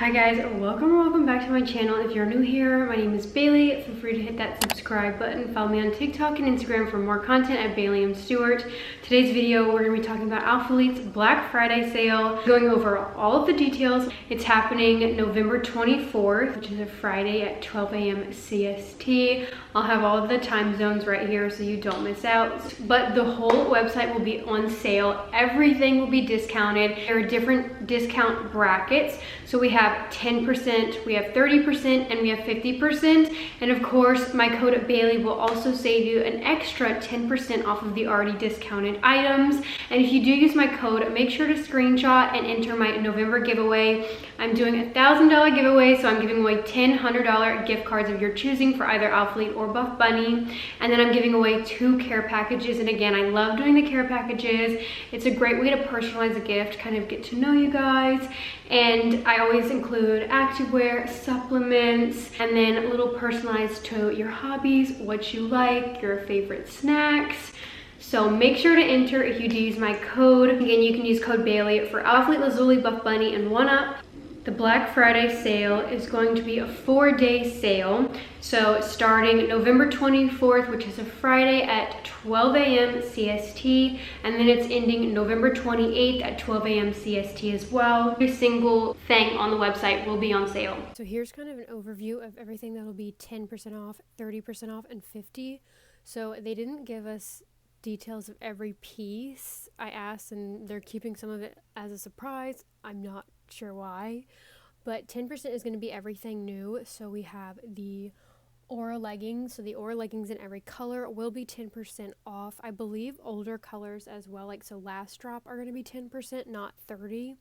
Hi guys, welcome back to my channel. If you're new here, my name is Bailey. Feel free to hit that subscribe button. Follow me on TikTok and Instagram for more content at Bailey and Stewart. Today's video, we're gonna be talking about Alphalete's Black Friday sale, going over all of the details. It's happening November 24th, which is a Friday at 12 a.m. CST. I'll have all of the time zones right here so you don't miss out. But the whole website will be on sale. Everything will be discounted. There are different discount brackets. So we have 10%, we have 30%, and we have 50%. And of course, my code Bailey will also save you an extra 10% off of the already discounted items. And if you do use my code, make sure to screenshot and enter my November giveaway. I'm doing a $1,000 giveaway, so I'm giving away 10 $100 gift cards of your choosing for either Alphalete or BUFFBUNNY. And then I'm giving away 2 care packages. And again, I love doing the care packages. It's a great way to personalize a gift, kind of get to know you guys. And I always include activewear, supplements, and then a little personalized to your hobbies, what you like, your favorite snacks. So make sure to enter if you do use my code. Again, you can use code Bailey for Alphalete, Lazuli, BUFFBUNNY, and 1UP. The Black Friday sale is going to be a 4-day sale. So starting November 24th, which is a Friday at 12 a.m. CST, and then it's ending November 28th at 12 a.m. CST as well. Every single thing on the website will be on sale. So here's kind of an overview of everything that'll be 10% off, 30% off, and 50%. So they didn't give us details of every piece. I asked, and they're keeping some of it as a surprise. I'm not sure why, but 10% is going to be everything new. So we have the Aura leggings. So the Aura leggings in every color will be 10% off. I believe older colors as well, like so last drop, are going to be 10%, not 30%.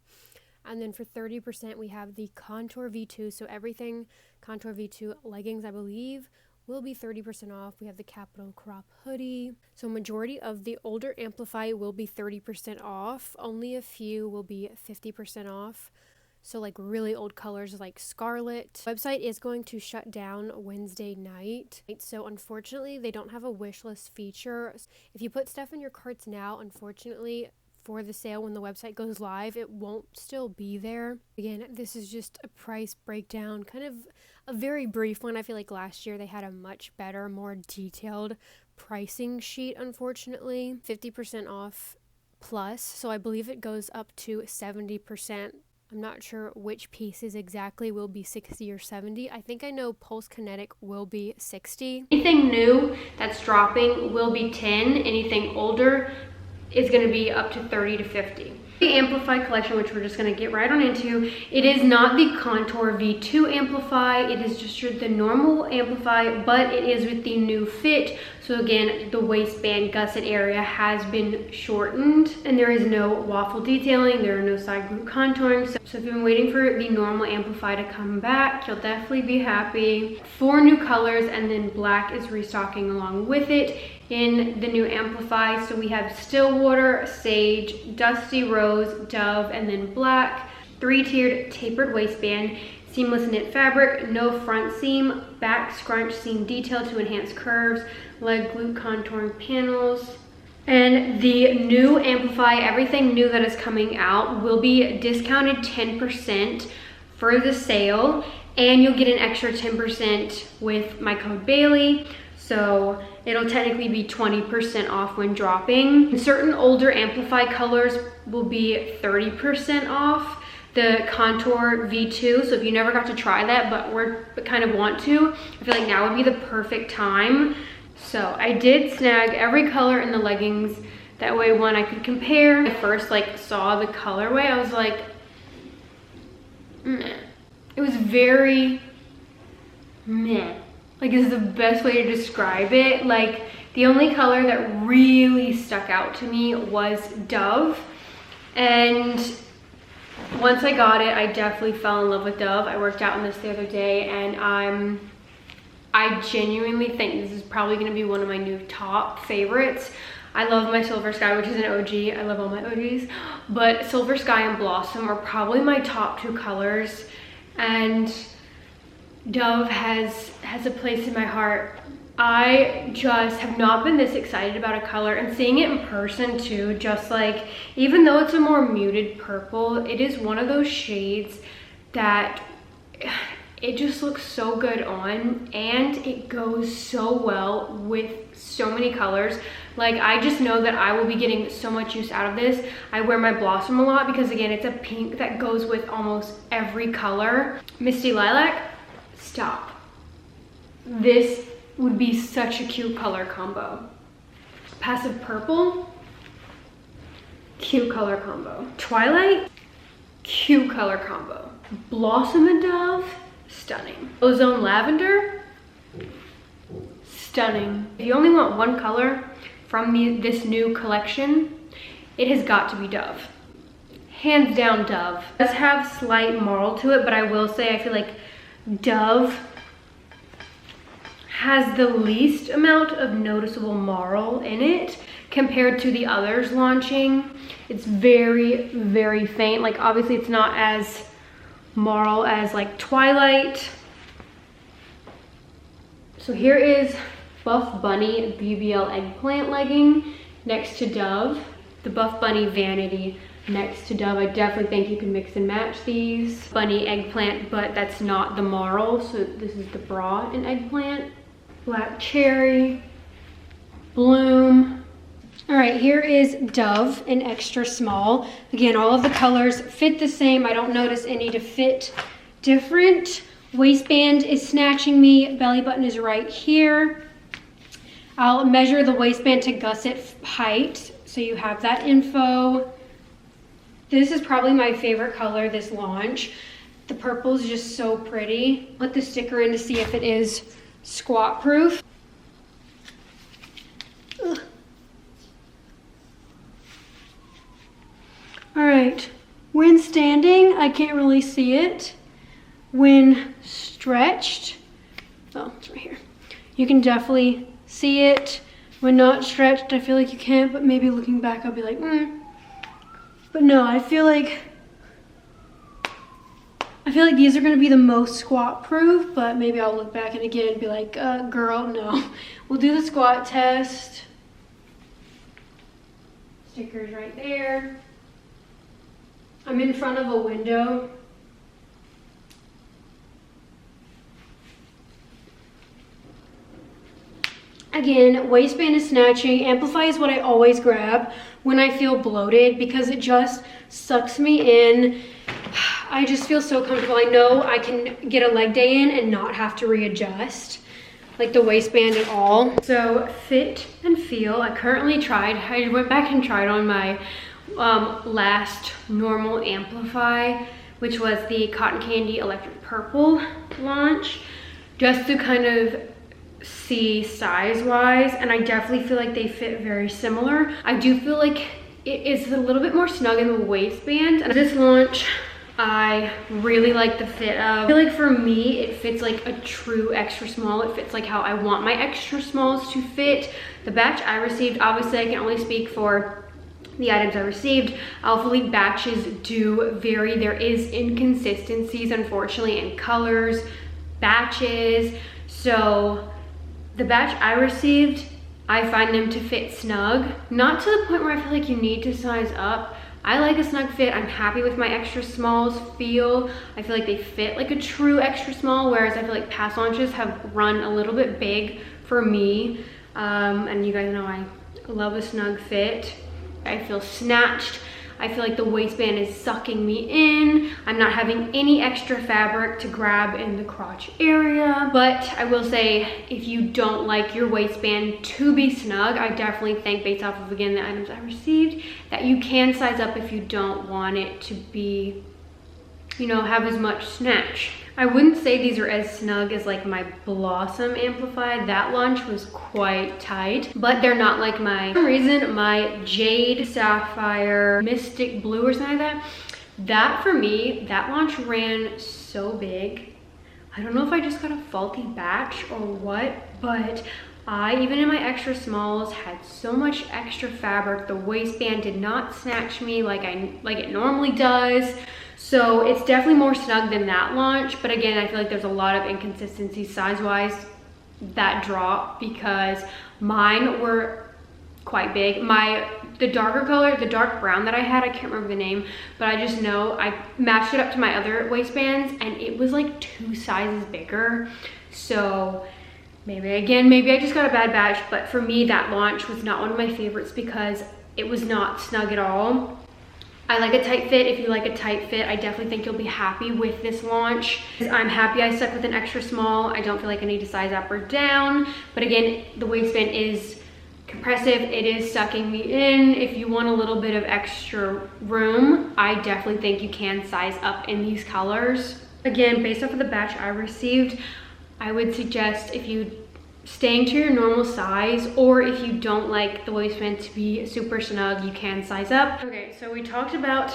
And then for 30%, we have the Contour V2. So everything Contour V2 leggings, I believe, will be 30% off. We have the Capital Crop hoodie. So majority of the older Amplify will be 30% off. Only a few will be 50% off. So like really old colors like Scarlet. Website is going to shut down Wednesday night. So unfortunately, they don't have a wish list feature. If you put stuff in your carts now, unfortunately, for the sale when the website goes live, it won't still be there. Again, this is just a price breakdown, kind of a very brief one. I feel like last year they had a much better, more detailed pricing sheet, unfortunately. 50% off plus, so I believe it goes up to 70%. I'm not sure which pieces exactly will be 60 or 70. I think I know Pulse Kinetic will be 60. Anything new that's dropping will be 10. Anything older is going to be up to 30 to 50. The Amplify collection, which we're just going to get right on into, it is not the Contour V2 Amplify. It is just the normal Amplify, but it is with the new fit. So again, the waistband gusset area has been shortened, and there is no waffle detailing. There are no side glute contouring. So if you've been waiting for the normal Amplify to come back, you'll definitely be happy. 4 new colors, and then black is restocking along with it in the new Amplify. So we have Stillwater, Sage, Dusty Rose, Dove, and then black. 3-tiered tapered waistband, seamless knit fabric, no front seam, back scrunch seam detail to enhance curves, leg glute contouring panels. And the new Amplify, everything new that is coming out will be discounted 10% for the sale, and you'll get an extra 10% with my code Bailey. So it'll technically be 20% off when dropping. Certain older Amplify colors will be 30% off. The Contour V2, so if you never got to try that but kind of want to, I feel like now would be the perfect time. So I did snag every color in the leggings. That way when I could compare, when I first saw the colorway, I was like, meh. It was very meh. Is the best way to describe it. The only color that really stuck out to me was Dove. And once I got it, I definitely fell in love with Dove. I worked out in this the other day, and I genuinely think this is probably gonna be one of my new top favorites. I love my Silver Sky, which is an OG. I love all my OGs. But Silver Sky and Blossom are probably my top 2 colors. And Dove has a place in my heart. I just have not been this excited about a color, and seeing it in person too, just even though it's a more muted purple, it is one of those shades that It just looks so good on, and it goes so well with so many colors. Like, I just know that I will be getting so much use out of this. I wear my Blossom a lot because, again, it's a pink that goes with almost every color. Misty Lilac, stop. This would be such a cute color combo. Passive Purple, cute color combo. Twilight, cute color combo. Blossom and Dove, stunning. Ozone Lavender, stunning. If you only want one color from this new collection, it has got to be Dove. Hands down Dove. It does have slight marl to it, but I will say I feel like Dove has the least amount of noticeable marl in it compared to the others launching. It's very, very faint. Like, obviously it's not as marl as like Twilight. So here is Buff Bunny BBL Eggplant legging next to Dove. The Buff Bunny Vanity next to Dove. I definitely think you can mix and match these. Bunny Eggplant, but that's not the marl. So this is the bra in Eggplant. Black Cherry, Bloom. All right, here is Dove in extra small. Again, all of the colors fit the same. I don't notice any to fit different. Waistband is snatching me. Belly button is right here. I'll measure the waistband to gusset height, so you have that info. This is probably my favorite color this launch. The purple is just so pretty. Put the sticker in to see if it is squat proof. Ugh. All right, when standing, I can't really see it. When stretched, oh, it's right here. You can definitely see it. When not stretched, I feel like you can't, but maybe looking back, I'll be like, But no, I feel like these are gonna be the most squat proof, but maybe I'll look back and again be like, girl, no. We'll do the squat test. Stickers right there. I'm in front of a window. Again, waistband is snatching. Amplify is what I always grab when I feel bloated because it just sucks me in. I just feel so comfortable. I know I can get a leg day in and not have to readjust like the waistband at all. So fit and feel. I went back and tried on my last normal Amplify, which was the Cotton Candy Electric Purple launch, just to kind of see size wise, and I definitely feel like they fit very similar. I do feel like it is a little bit more snug in the waistband. And this launch, I really like the fit of. I feel like for me, it fits like a true extra small. It fits like how I want my extra smalls to fit. The batch I received, obviously I can only speak for the items I received. Alphalete batches do vary. There is inconsistencies, unfortunately, in colors, batches. So the batch I received, I find them to fit snug. Not to the point where I feel like you need to size up. I like a snug fit. I'm happy with my extra smalls feel. I feel like they fit like a true extra small, whereas I feel like past launches have run a little bit big for me. And you guys know I love a snug fit. I feel snatched. I feel like the waistband is sucking me in. I'm not having any extra fabric to grab in the crotch area. But I will say, if you don't like your waistband to be snug, I definitely think, based off of, again, the items I received, that you can size up if you don't want it to be, you know, have as much snatch. I wouldn't say these are as snug as like my Blossom Amplify. That launch was quite tight, but they're not like for some reason, my Jade Sapphire Mystic Blue or something like that. That for me, that launch ran so big. I don't know if I just got a faulty batch or what, but I, even in my extra smalls, had so much extra fabric. The waistband did not snatch me like it normally does. So it's definitely more snug than that launch. But again, I feel like there's a lot of inconsistency size-wise that drop because mine were quite big. My The darker color, the dark brown that I had, I can't remember the name, but I just know I matched it up to my other waistbands and it was like 2 sizes bigger. So maybe I just got a bad batch, but for me that launch was not one of my favorites because it was not snug at all. I like a tight fit. If you like a tight fit, I definitely think you'll be happy with this launch. I'm happy I stuck with an extra small. I don't feel like I need to size up or down, but again, the waistband is compressive. It is sucking me in. If you want a little bit of extra room, I definitely think you can size up in these colors. Again, based off of the batch I received, I would suggest if you staying to your normal size, or if you don't like the waistband to be super snug, you can size up. Okay, so we talked about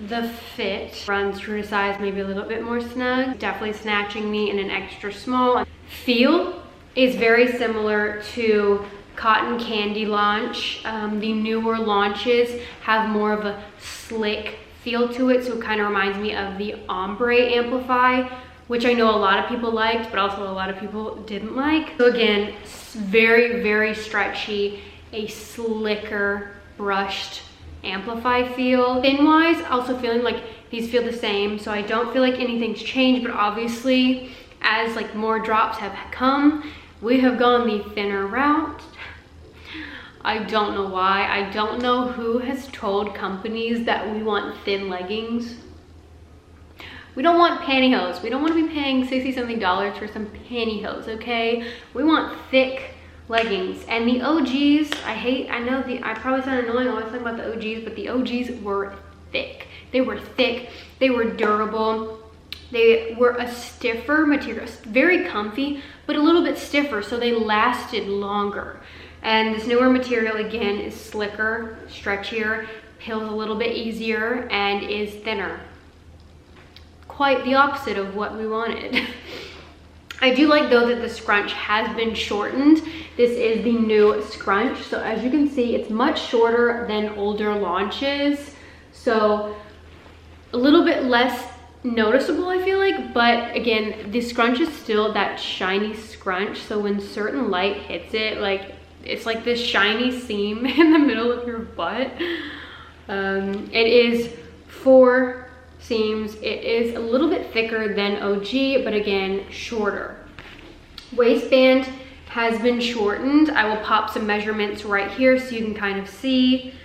the fit. Runs true to size, maybe a little bit more snug. Definitely snatching me in an extra small. Feel is very similar to Cotton Candy launch. The newer launches have more of a slick feel to it, so it kind of reminds me of the ombre Amplify, which I know a lot of people liked, but also a lot of people didn't like. So again, very, very stretchy, a slicker brushed Amplify feel. Thin-wise, also feeling like these feel the same, so I don't feel like anything's changed, but obviously as like more drops have come, we have gone the thinner route. I don't know why. I don't know who has told companies that we want thin leggings. We don't want pantyhose. We don't want to be paying $60-something for some pantyhose, okay? We want thick leggings. And the OGs, I probably sound annoying always talking about the OGs, but the OGs were thick. They were thick, they were durable, they were a stiffer material, very comfy, but a little bit stiffer, so they lasted longer. And this newer material, again, is slicker, stretchier, peels a little bit easier, and is thinner. Quite the opposite of what we wanted. I do like though that the scrunch has been shortened. This is the new scrunch. So as you can see, it's much shorter than older launches. So a little bit less noticeable, I feel like, but again, the scrunch is still that shiny scrunch. So when certain light hits it, like it's like this shiny seam in the middle of your butt. It is 4 seams. It is a little bit thicker than OG, but again, shorter. Waistband has been shortened. I will pop some measurements right here so you can kind of see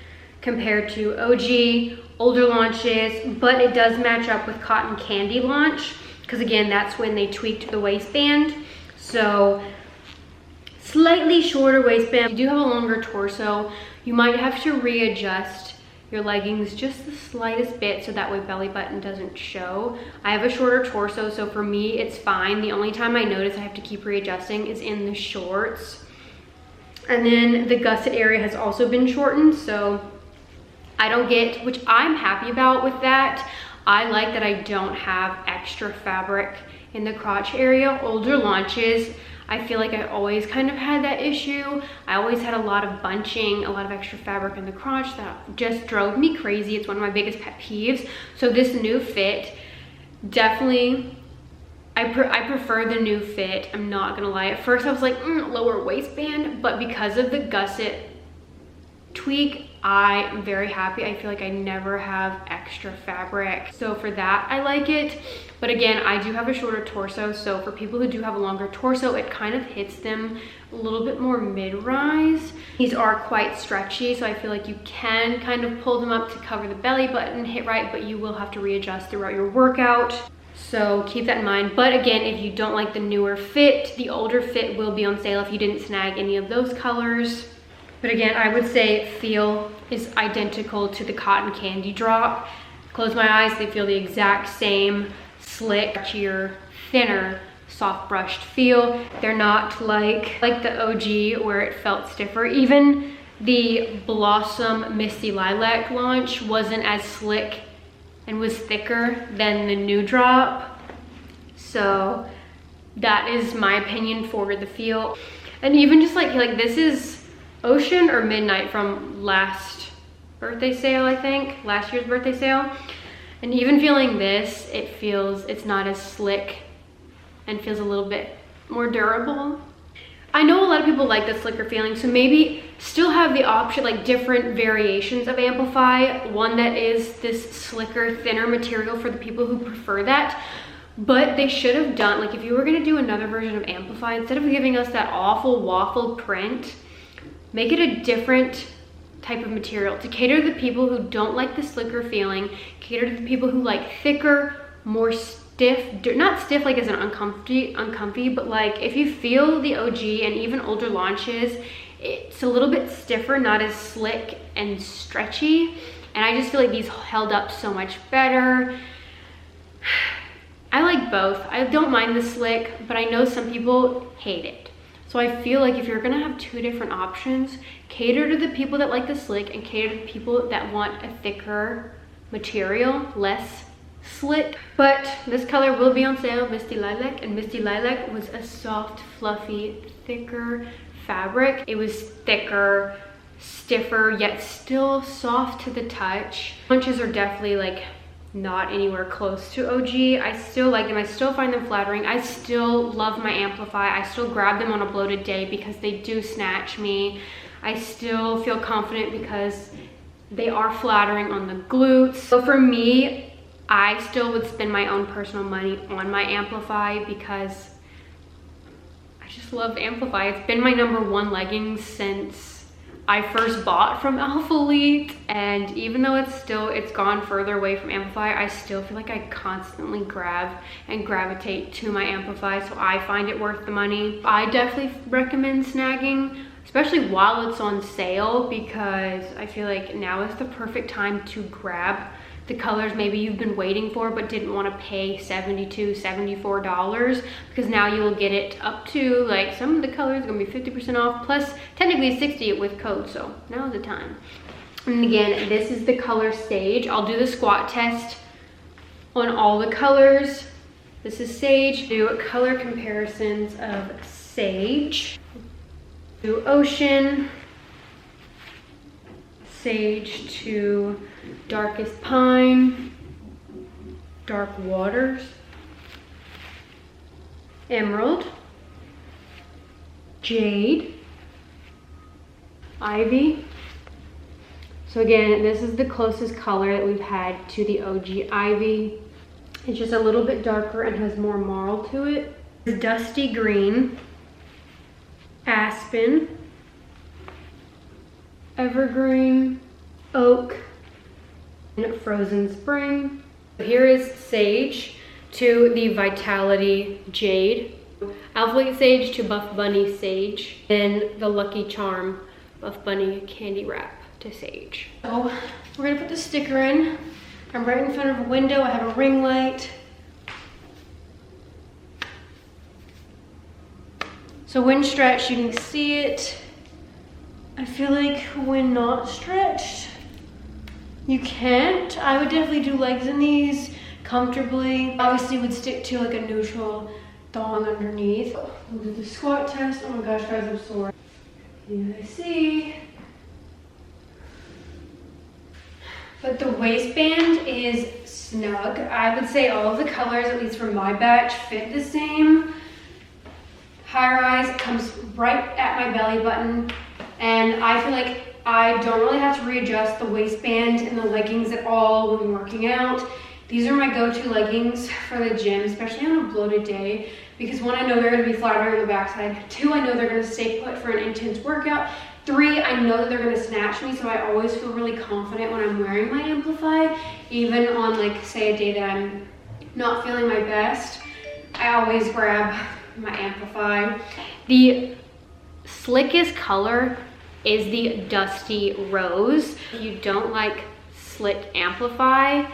compared to OG, older launches, but it does match up with Cotton Candy launch, because again, that's when they tweaked the waistband. So slightly shorter waistband. If you do have a longer torso, you might have to readjust your leggings just the slightest bit so that way belly button doesn't show. I have a shorter torso, so for me it's fine. The only time I notice I have to keep readjusting is in the shorts. And then the gusset area has also been shortened, so I don't get, which I'm happy about with that. I like that I don't have extra fabric in the crotch area. Older launches, I feel like I always kind of had that issue. I always had a lot of bunching, a lot of extra fabric in the crotch that just drove me crazy. It's one of my biggest pet peeves. So this new fit, definitely, I prefer the new fit. I'm not gonna lie. At first I was like, lower waistband, but because of the gusset tweak, I am very happy. I feel like I never have extra fabric. So for that, I like it. But again, I do have a shorter torso. So for people who do have a longer torso, it kind of hits them a little bit more mid-rise. These are quite stretchy, so I feel like you can kind of pull them up to cover the belly button, hit right, but you will have to readjust throughout your workout. So keep that in mind. But again, if you don't like the newer fit, the older fit will be on sale if you didn't snag any of those colors. But again, I would say feel is identical to the Cotton Candy drop. Close my eyes, they feel the exact same, slick, sheer, thinner, soft brushed feel. They're not like the OG where it felt stiffer. Even the Blossom Misty Lilac launch wasn't as slick and was thicker than the new drop. So that is my opinion for the feel. And even just like this is Ocean or Midnight from last birthday sale, I think, last year's birthday sale. And even feeling this, it's not as slick and feels a little bit more durable. I know a lot of people like the slicker feeling, so maybe still have the option, like different variations of Amplify. One that is this slicker, thinner material for the people who prefer that. But they should have done, like if you were gonna do another version of Amplify, instead of giving us that awful waffle print, make it a different type of material to cater to the people who don't like the slicker feeling, cater to the people who like thicker, more stiff, not stiff like as an uncomfy, but like if you feel the OG and even older launches, it's a little bit stiffer, not as slick and stretchy. And I just feel like these held up so much better. I like both. I don't mind the slick, but I know some people hate it. So I feel like if you're gonna have two different options, cater to the people that like the slick and cater to the people that want a thicker material, less slick. But this color will be on sale, Misty Lilac, and Misty Lilac was a soft, fluffy, thicker fabric. It was thicker, stiffer, yet still soft to the touch. Bunches are definitely like not anywhere close to OG. I still like them. I still find them flattering. I still love my Amplify. I still grab them on a bloated day because they do snatch me. I still feel confident because they are flattering on the glutes. So for me, I still would spend my own personal money on my Amplify because I just love Amplify. It's been my #1 leggings since I first bought from Alphalete, and even though it's gone further away from Amplify, I still feel like I constantly grab and gravitate to my Amplify, so I find it worth the money. I definitely recommend snagging, especially while it's on sale, because I feel like now is the perfect time to grab the colors maybe you've been waiting for but didn't want to pay $72, $74, because now you will get it up to, like, some of the colors are gonna be 50% off, plus technically 60 with code, so now's the time. And again, this is the color Sage. I'll do the squat test on all the colors. This is Sage. Do color comparisons of Sage. Do Ocean. Sage to Darkest Pine, Dark Waters, Emerald, Jade, Ivy. So again, this is the closest color that we've had to the OG Ivy. It's just a little bit darker and has more marl to it. Dusty Green, Aspen, Evergreen, Oak, and Frozen Spring. Here is Sage to the Vitality Jade, Alphalete Sage to Buff Bunny Sage, and the Lucky Charm Buff Bunny Candy Wrap to Sage. So we're gonna put the sticker in. I'm right in front of a window. I have a ring light. So when stretched, you can see it. I feel like when not stretched, you can't. I would definitely do legs in these comfortably. Obviously would stick to like a neutral thong underneath. We'll do the squat test. Oh my gosh, guys, I'm sore. Can you guys see? But the waistband is snug. I would say all of the colors, at least from my batch, fit the same. High rise comes right at my belly button. And I feel like I don't really have to readjust the waistband and the leggings at all when I'm working out. These are my go-to leggings for the gym, especially on a bloated day, because one, I know they're gonna be flattering on the backside. Two, I know they're gonna stay put for an intense workout. Three, I know that they're gonna snatch me, so I always feel really confident when I'm wearing my Amplify, even on, like, say a day that I'm not feeling my best. I always grab my Amplify. The slickest color is the Dusty Rose. If you don't like slick Amplify,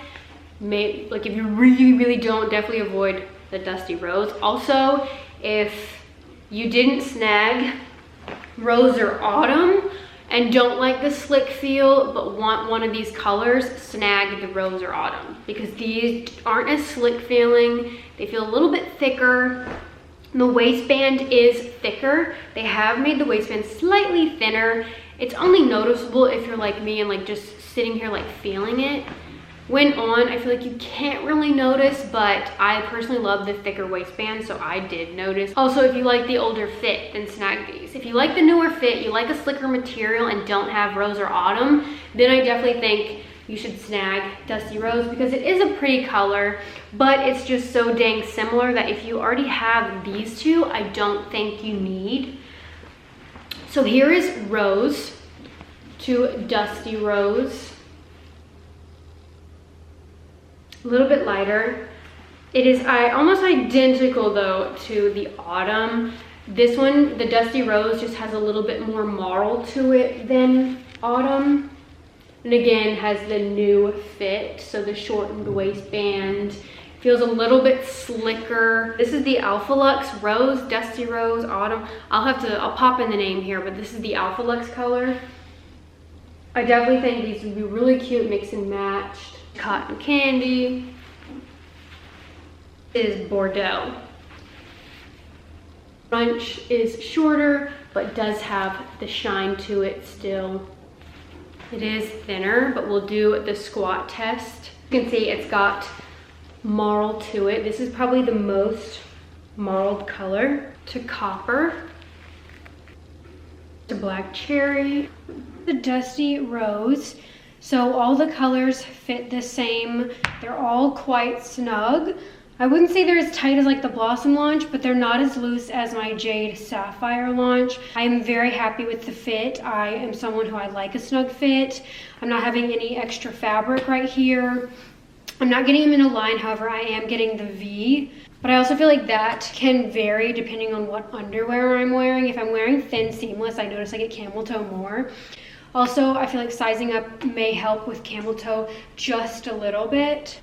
like if you really don't, definitely avoid the Dusty Rose. Also, if you didn't snag Rose or Autumn and don't like the slick feel but want one of these colors, snag the Rose or Autumn, because these aren't as slick feeling. They feel a little bit thicker. The waistband is thicker. They have made the waistband slightly thinner. It's only noticeable if you're like me and like just sitting here like feeling it. When on, I feel like you can't really notice, but I personally love the thicker waistband, so I did notice. Also, if you like the older fit, then snag these. If you like the newer fit, you like a slicker material and don't have rose or autumn, then I definitely think you should snag Dusty Rose because it is a pretty color, but it's just so dang similar that if you already have these two, I don't think you need. So here is Rose to Dusty Rose. A little bit lighter. It is almost identical though to the Autumn. This one, the Dusty Rose, just has a little bit more marl to it than Autumn. And again, has the new fit, so the shortened waistband. Feels a little bit slicker. This is the Alphalete Rose, Dusty Rose, Autumn. I'll pop in the name here, but this is the Alphalete color. I definitely think these would be really cute, mix and matched. Cotton Candy. This is Bordeaux. Crunch is shorter, but does have the shine to it still. It is thinner, but we'll do the squat test. You can see it's got marl to it. This is probably the most marled color. To Copper. To Black Cherry. The Dusty Rose. So all the colors fit the same. They're all quite snug. I wouldn't say they're as tight as like the Blossom launch, but they're not as loose as my Jade Sapphire launch. I am very happy with the fit. I am someone who I like a snug fit. I'm not having any extra fabric right here. I'm not getting them in a line, however, I am getting the V. But I also feel like that can vary depending on what underwear I'm wearing. If I'm wearing thin seamless, I notice I get camel toe more. Also, I feel like sizing up may help with camel toe just a little bit.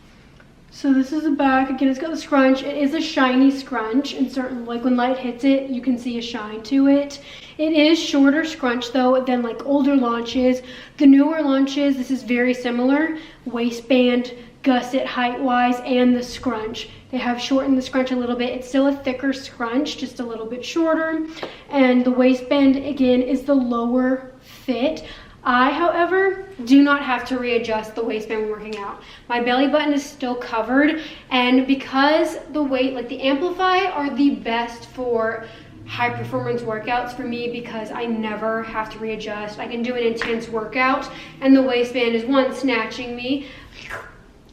So this is the back. Again, it's got the scrunch. It is a shiny scrunch, and certain, like when light hits it, you can see a shine to it. It is shorter scrunch though than like older launches. The newer launches, this is very similar. Waistband, gusset height-wise, and the scrunch. They have shortened the scrunch a little bit. It's still a thicker scrunch, just a little bit shorter. And the waistband, again, is the lower fit. I, however, do not have to readjust the waistband when working out. My belly button is still covered, and because the weight, like the Amplify, are the best for high performance workouts for me because I never have to readjust. I can do an intense workout, and the waistband is one, snatching me,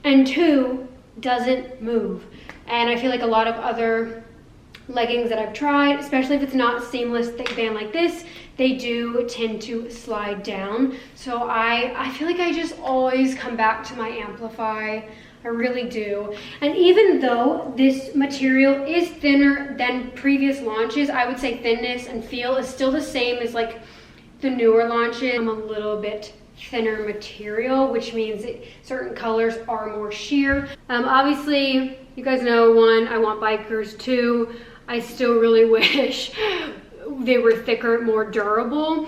and two, doesn't move. And I feel like a lot of other leggings that I've tried, especially if it's not seamless thick band like this, they do tend to slide down. So I feel like I just always come back to my Amplify. I really do. And even though this material is thinner than previous launches, I would say thinness and feel is still the same as like the newer launches. I'm a little bit thinner material, which means certain colors are more sheer. Obviously, you guys know, one, I want bikers. Two, I still really wish they were thicker, more durable.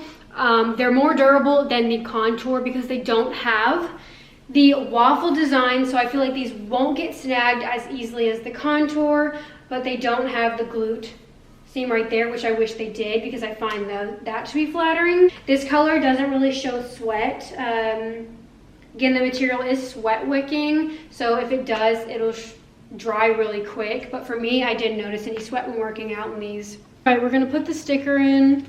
They're more durable than the Contour because they don't have the waffle design, so I feel like these won't get snagged as easily as the Contour, but they don't have the glute seam right there, which I wish they did because I find that to be flattering. This color doesn't really show sweat. Again, the material is sweat wicking, so if it does, it'll dry really quick, but for me, I didn't notice any sweat when working out in these. All right, we're gonna put the sticker in.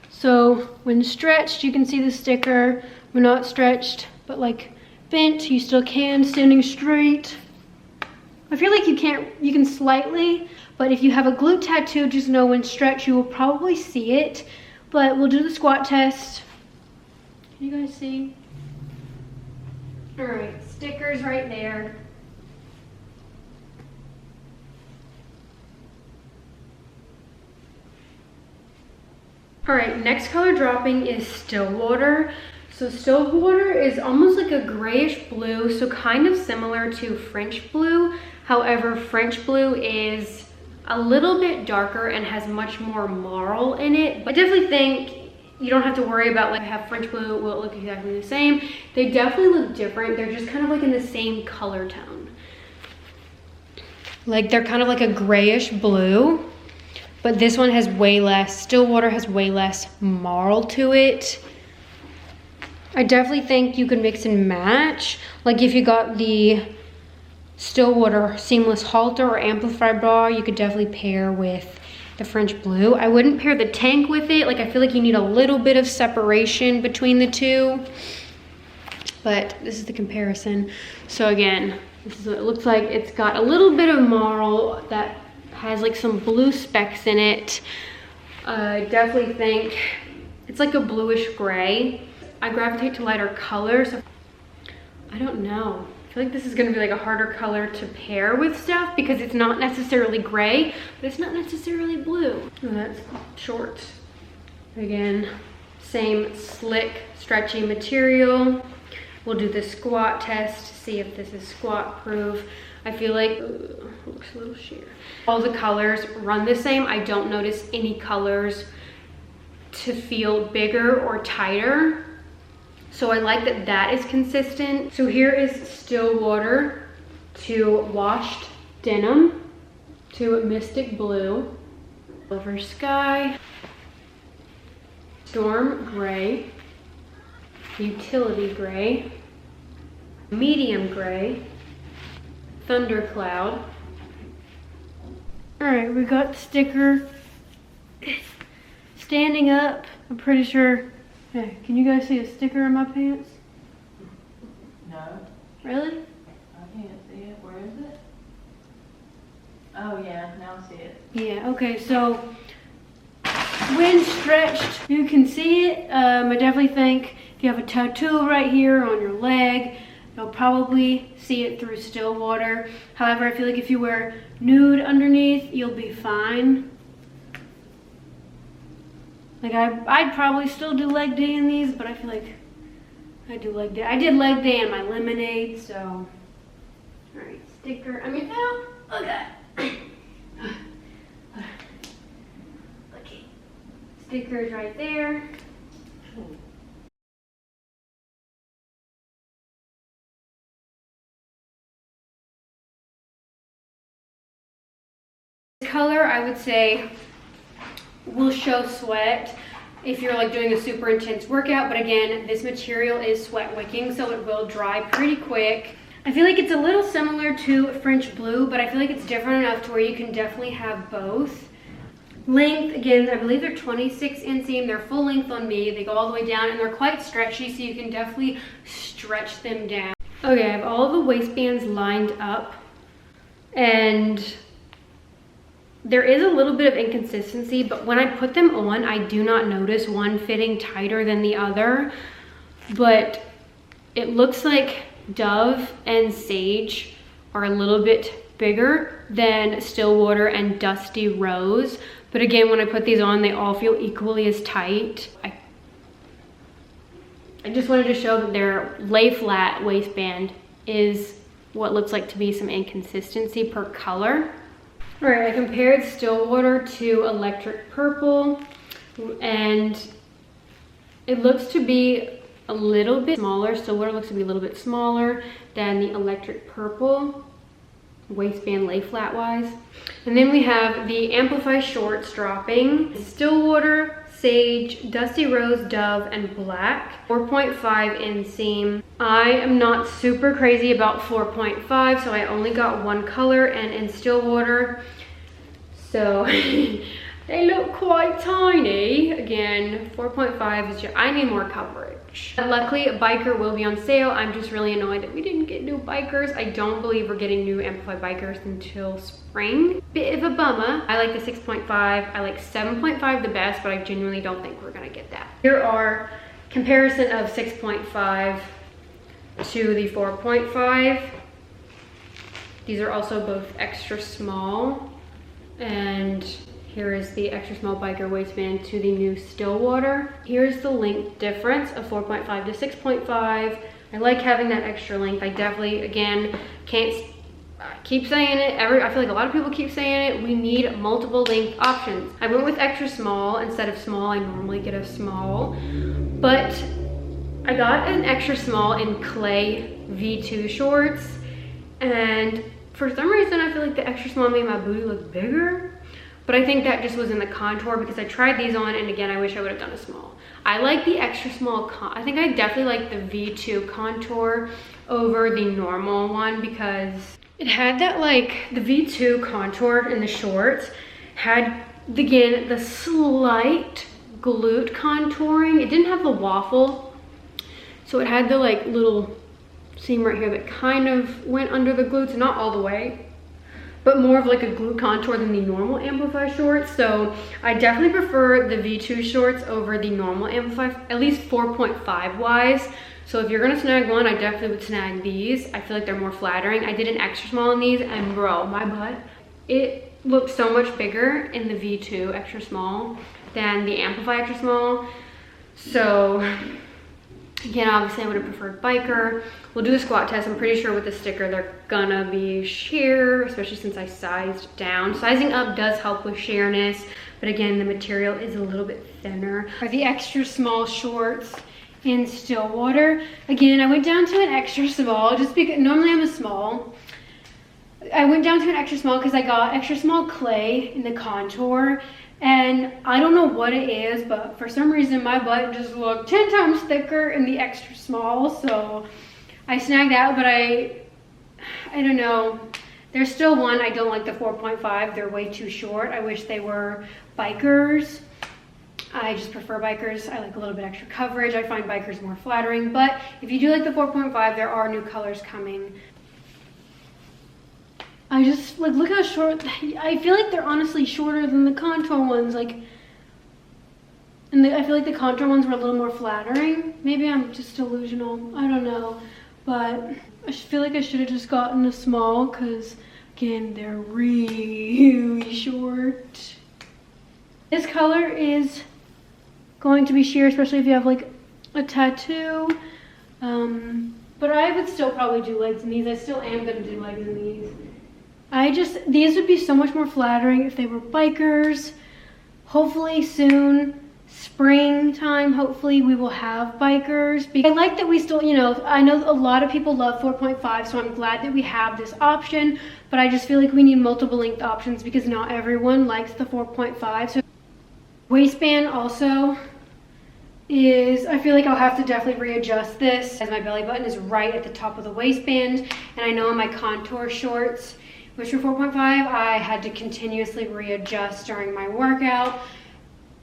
So when stretched, you can see the sticker. When not stretched, but like bent, you still can, standing straight. I feel like you can slightly, but if you have a glute tattoo, just know when stretched, you will probably see it. But we'll do the squat test. Can you guys see? All right, stickers right there. All right, next color dropping is Stillwater. So Stillwater is almost like a grayish blue, so kind of similar to French blue. However, French blue is a little bit darker and has much more marl in it. But I definitely think you don't have to worry about like have French blue, will it look exactly the same? They definitely look different. They're just kind of like in the same color tone. Like they're kind of like a grayish blue, but this one has way less, Stillwater has way less marl to it. I definitely think you could mix and match. Like if you got the Stillwater seamless halter or Amplify bra, you could definitely pair with the French blue. I wouldn't pair the tank with it. Like I feel like you need a little bit of separation between the two. But this is the comparison. So again, this is what it looks like. It's got a little bit of marl that has like some blue specks in it. I definitely think it's like a bluish gray. I gravitate to lighter colors. So I don't know. I feel like this is gonna be like a harder color to pair with stuff because it's not necessarily gray, but it's not necessarily blue. Oh, that's shorts. Again, same slick, stretchy material. We'll do the squat test to see if this is squat proof. I feel like, looks a little sheer. All the colors run the same. I don't notice any colors to feel bigger or tighter. So I like that that is consistent. So here is Stillwater to washed denim to mystic blue, silver sky, storm gray, utility gray, medium gray, thundercloud. All right, we got the sticker standing up. I'm pretty sure. Hey, can you guys see a sticker in my pants? No. Really? I can't see it. Where is it? Oh yeah, now I see it. Yeah, okay, so when stretched, you can see it. I definitely think if you have a tattoo right here on your leg, you'll probably see it through Stillwater. However, I feel like if you wear nude underneath, you'll be fine. Like I'd probably still do leg day in these, but I feel like I do leg day. I did leg day in my lemonade, so. All right, sticker, I mean, no, look at that. Okay, stickers right there. This color, I would say, will show sweat if you're like doing a super intense workout, but again, this material is sweat wicking, so it will dry pretty quick. I feel like it's a little similar to French blue, but I feel like it's different enough to where you can definitely have both. Length, again, I believe they're 26 inseam. They're full length on me. They go all the way down and they're quite stretchy, so you can definitely stretch them down. Okay, I have all of the waistbands lined up, and there is a little bit of inconsistency, but when I put them on, I do not notice one fitting tighter than the other, but it looks like Dove and Sage are a little bit bigger than Stillwater and Dusty Rose. But again, when I put these on, they all feel equally as tight. I just wanted to show that their lay flat waistband is what looks like to be some inconsistency per color. All right, I compared Stillwater to Electric Purple, and it looks to be a little bit smaller. Stillwater looks to be a little bit smaller than the Electric Purple waistband lay flat wise. And then we have the Amplify shorts dropping. Stillwater, Sage, Dusty Rose, Dove, and Black. 4.5 inseam. I am not super crazy about 4.5, so I only got one color, and in Stillwater, so they look quite tiny. Again, 4.5 is just, I need more coverage. Luckily, Biker will be on sale. I'm just really annoyed that we didn't get new Bikers. I don't believe we're getting new Amplify Bikers until spring. Bit of a bummer. I like the 6.5. I like 7.5 the best, but I genuinely don't think we're gonna get that. Here are comparison of 6.5 to the 4.5. These are also both extra small, and here is the extra small biker waistband to the new Stillwater. Here's the length difference of 4.5 to 6.5. I like having that extra length. I definitely, again, can't keep saying it. I feel like a lot of people keep saying it. We need multiple length options. I went with extra small instead of small. I normally get a small, but I got an extra small in clay V2 shorts, and for some reason I feel like the extra small made my booty look bigger, but I think that just was in the contour because I tried these on, and again, I wish I would have done a small. I like the extra small, I think I definitely like the V2 contour over the normal one because it had that like, the V2 contour in the shorts had, again, the slight glute contouring. It didn't have the waffle, so it had the like little seam right here that kind of went under the glutes, not all the way, but more of like a glute contour than the normal Amplify shorts. So I definitely prefer the V2 shorts over the normal Amplify, at least 4.5 wise. So if you're gonna snag one, I definitely would snag these. I feel like they're more flattering. I did an extra small in these, and bro, my butt, it looked so much bigger in the V2 extra small than the Amplify extra small. So again, obviously I would have preferred biker. We'll do the squat test. I'm pretty sure with the sticker they're gonna be sheer, especially since I sized down. Sizing up does help with sheerness, but again, the material is a little bit thinner. For the extra small shorts in Stillwater, again, I went down to an extra small just because normally I'm a small. I went down to an extra small because I got extra small clay in the contour, and I don't know what it is, but for some reason my butt just looked 10 times thicker in the extra small, so I snagged that. But I don't know, there's still one, I don't like the 4.5, they're way too short. I wish they were bikers. I just prefer bikers. I like a little bit extra coverage. I find bikers more flattering, but if you do like the 4.5, there are new colors coming. I just, like, look how short, I feel like they're honestly shorter than the contour ones, like, and I feel like the contour ones were a little more flattering. Maybe I'm just delusional, I don't know, but I feel like I should have just gotten a small because, again, they're really short. This color is going to be sheer, especially if you have, like, a tattoo, but I would still probably do legs in these. I still am going to do legs in these. These would be so much more flattering if they were bikers. Hopefully soon, springtime, hopefully we will have bikers. I like that we still, you know, I know a lot of people love 4.5, so I'm glad that we have this option, but I just feel like we need multiple length options because not everyone likes the 4.5. So waistband also is, I feel like I'll have to definitely readjust this as my belly button is right at the top of the waistband, and I know in my contour shorts, which were 4.5, I had to continuously readjust during my workout.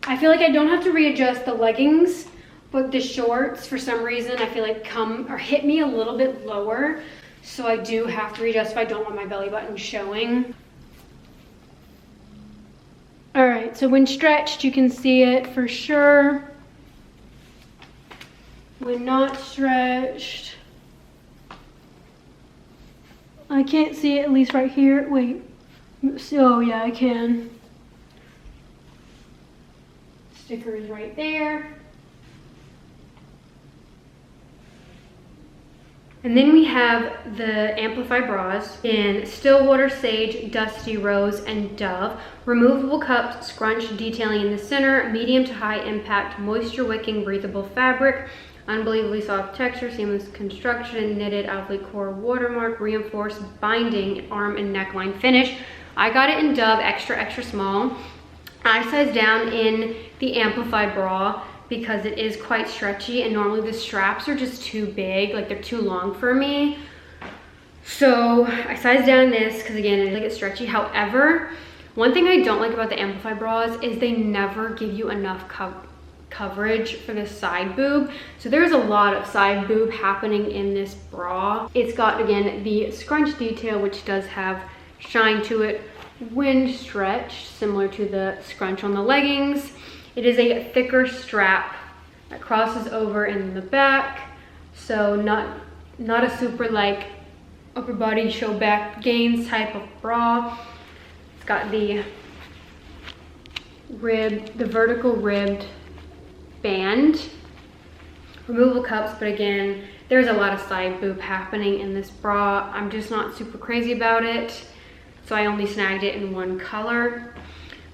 I feel like I don't have to readjust the leggings, but the shorts, for some reason, I feel like come or hit me a little bit lower. So I do have to readjust if I don't want my belly button showing. All right, so when stretched, you can see it for sure. When not stretched, I can't see it, at least right here. Wait, oh yeah, I can. Sticker is right there. And then we have the Amplify bras in Stillwater, Sage, Dusty Rose, and Dove. Removable cups, scrunch detailing in the center, medium to high impact, moisture wicking, breathable fabric. Unbelievably soft texture, seamless construction, knitted Alphalete core watermark, reinforced binding arm and neckline finish. I got it in Dove extra small. I sized down in the Amplify bra because it is quite stretchy, and normally the straps are just too big, like they're too long for me. So I sized down this because again, I like it stretchy. However, one thing I don't like about the Amplify bras is they never give you enough coverage for the side boob. So there's a lot of side boob happening in this bra. It's got, again, the scrunch detail, which does have shine to it when stretched, similar to the scrunch on the leggings. It is a thicker strap that crosses over in the back, so not a super like upper body show back gains type of bra. It's got the vertical ribbed band, removable cups, but again, there's a lot of side boob happening in this bra. I'm just not super crazy about it, so I only snagged it in one color.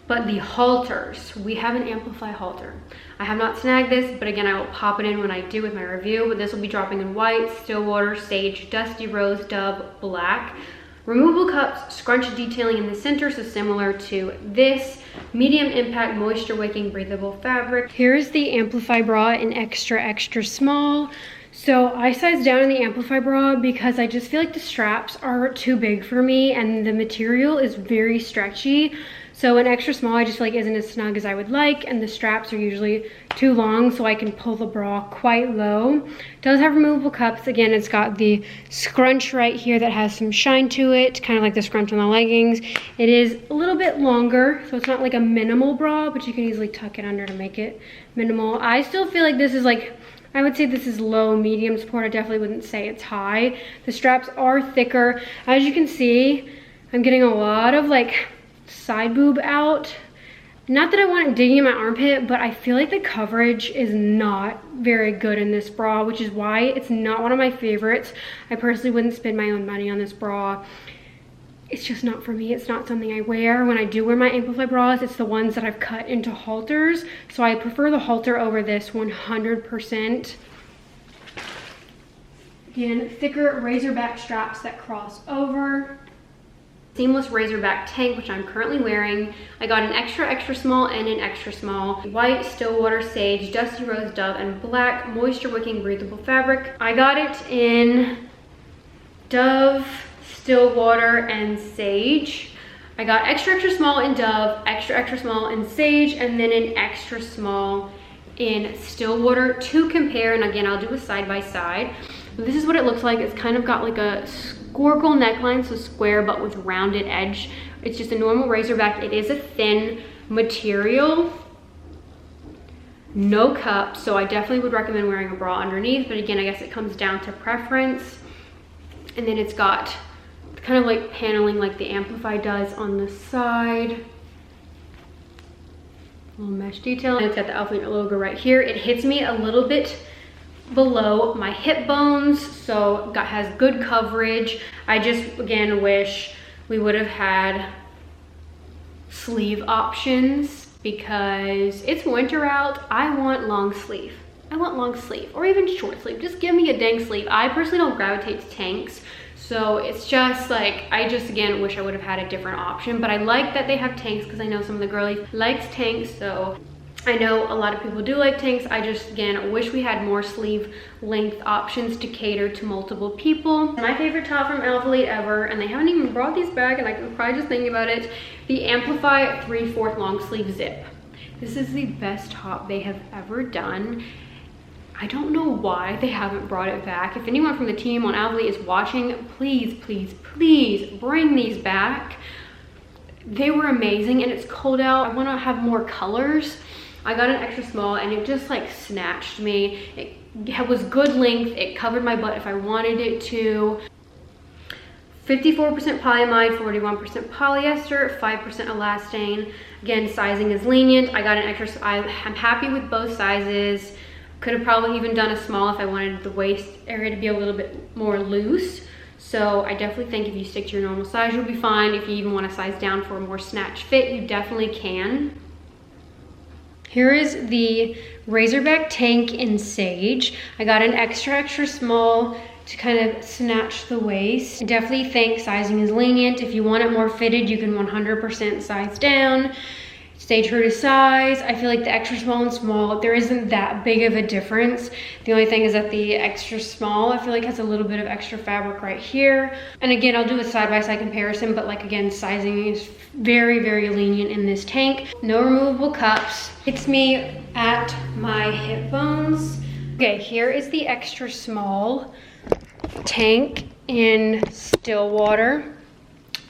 But the halters, we have an Amplify halter. I have not snagged this, but again, I will pop it in when I do with my review. But this will be dropping in white, Stillwater, Sage, Dusty Rose, Dove, Black. removable cups, scrunch detailing in the center, so similar to this. Medium impact, moisture wicking, breathable fabric. Here's the Amplify bra in extra, extra small. So I sized down in the Amplify bra because I just feel like the straps are too big for me and the material is very stretchy. So an extra small I just feel like isn't as snug as I would like, and the straps are usually too long so I can pull the bra quite low. It does have removable cups. Again, it's got the scrunch right here that has some shine to it, kind of like the scrunch on the leggings. It is a little bit longer, so it's not like a minimal bra, but you can easily tuck it under to make it minimal. I still feel like this is like, I would say this is low medium support. I definitely wouldn't say it's high. The straps are thicker. As you can see, I'm getting a lot of like side boob out. Not that I want it digging in my armpit, but I feel like the coverage is not very good in this bra, which is why it's not one of my favorites. I personally wouldn't spend my own money on this bra. It's just not for me. It's not something I wear. When I do wear my Amplify bras, it's the ones that I've cut into halters. So I prefer the halter over this 100%. Again, thicker razorback straps that cross over. Seamless razorback tank, which I'm currently wearing. I got an extra, extra small and an extra small. White, Stillwater, Sage, Dusty Rose, Dove, and black moisture wicking breathable fabric. I got it in Dove, Stillwater, and Sage. I got extra, extra small in Dove, extra, extra small in Sage, and then an extra small in Stillwater to compare. And again, I'll do a side by side. This is what it looks like. It's kind of got like a squircle neckline, so square but with rounded edge. It's just a normal razorback. It is a thin material, no cup, so I definitely would recommend wearing a bra underneath, but again, I guess it comes down to preference. And then it's got kind of like paneling like the Amplify does on the side. Little mesh detail, and it's got the Alphalete logo right here. It hits me a little bit below my hip bones, so has good coverage. I just again wish we would have had sleeve options because it's winter out. I want long sleeve. I want long sleeve or even short sleeve. Just give me a dang sleeve. I personally don't gravitate to tanks, so it's just like, I just again wish I would have had a different option, but I like that they have tanks because I know some of the girlies likes tanks, so I know a lot of people do like tanks. I just, again, wish we had more sleeve length options to cater to multiple people. My favorite top from Alphalete ever, and they haven't even brought these back, and I can probably just think about it, the Amplify 3/4 long sleeve zip. This is the best top they have ever done. I don't know why they haven't brought it back. If anyone from the team on Alphalete is watching, please, please, please bring these back. They were amazing, and it's cold out. I want to have more colors. I got an extra small and it just like snatched me. It was good length. It covered my butt if I wanted it to. 54% polyamide, 41% polyester, 5% elastane. Again, sizing is lenient. I got an extra, I'm happy with both sizes. Could have probably even done a small if I wanted the waist area to be a little bit more loose. So I definitely think if you stick to your normal size, you'll be fine. If you even want to size down for a more snatch fit, you definitely can. Here is the razorback tank in Sage. I got an extra, extra small to kind of snatch the waist. I definitely think sizing is lenient. If you want it more fitted, you can 100% size down. Stay true to size. I feel like the extra small and small, there isn't that big of a difference. The only thing is that the extra small, I feel like has a little bit of extra fabric right here. And again, I'll do a side-by-side comparison, but like again, sizing is very, very lenient in this tank. No removable cups. Hits me at my hip bones. Okay, here is the extra small tank in Stillwater.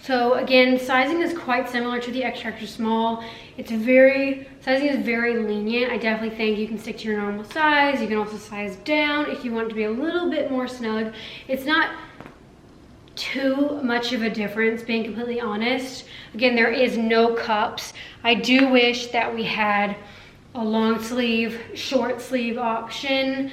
So again, sizing is quite similar to the extra, extra small. Sizing is very lenient. I definitely think you can stick to your normal size. You can also size down if you want it to be a little bit more snug. It's not too much of a difference, being completely honest. Again, there is no cups. I do wish that we had a long sleeve, short sleeve option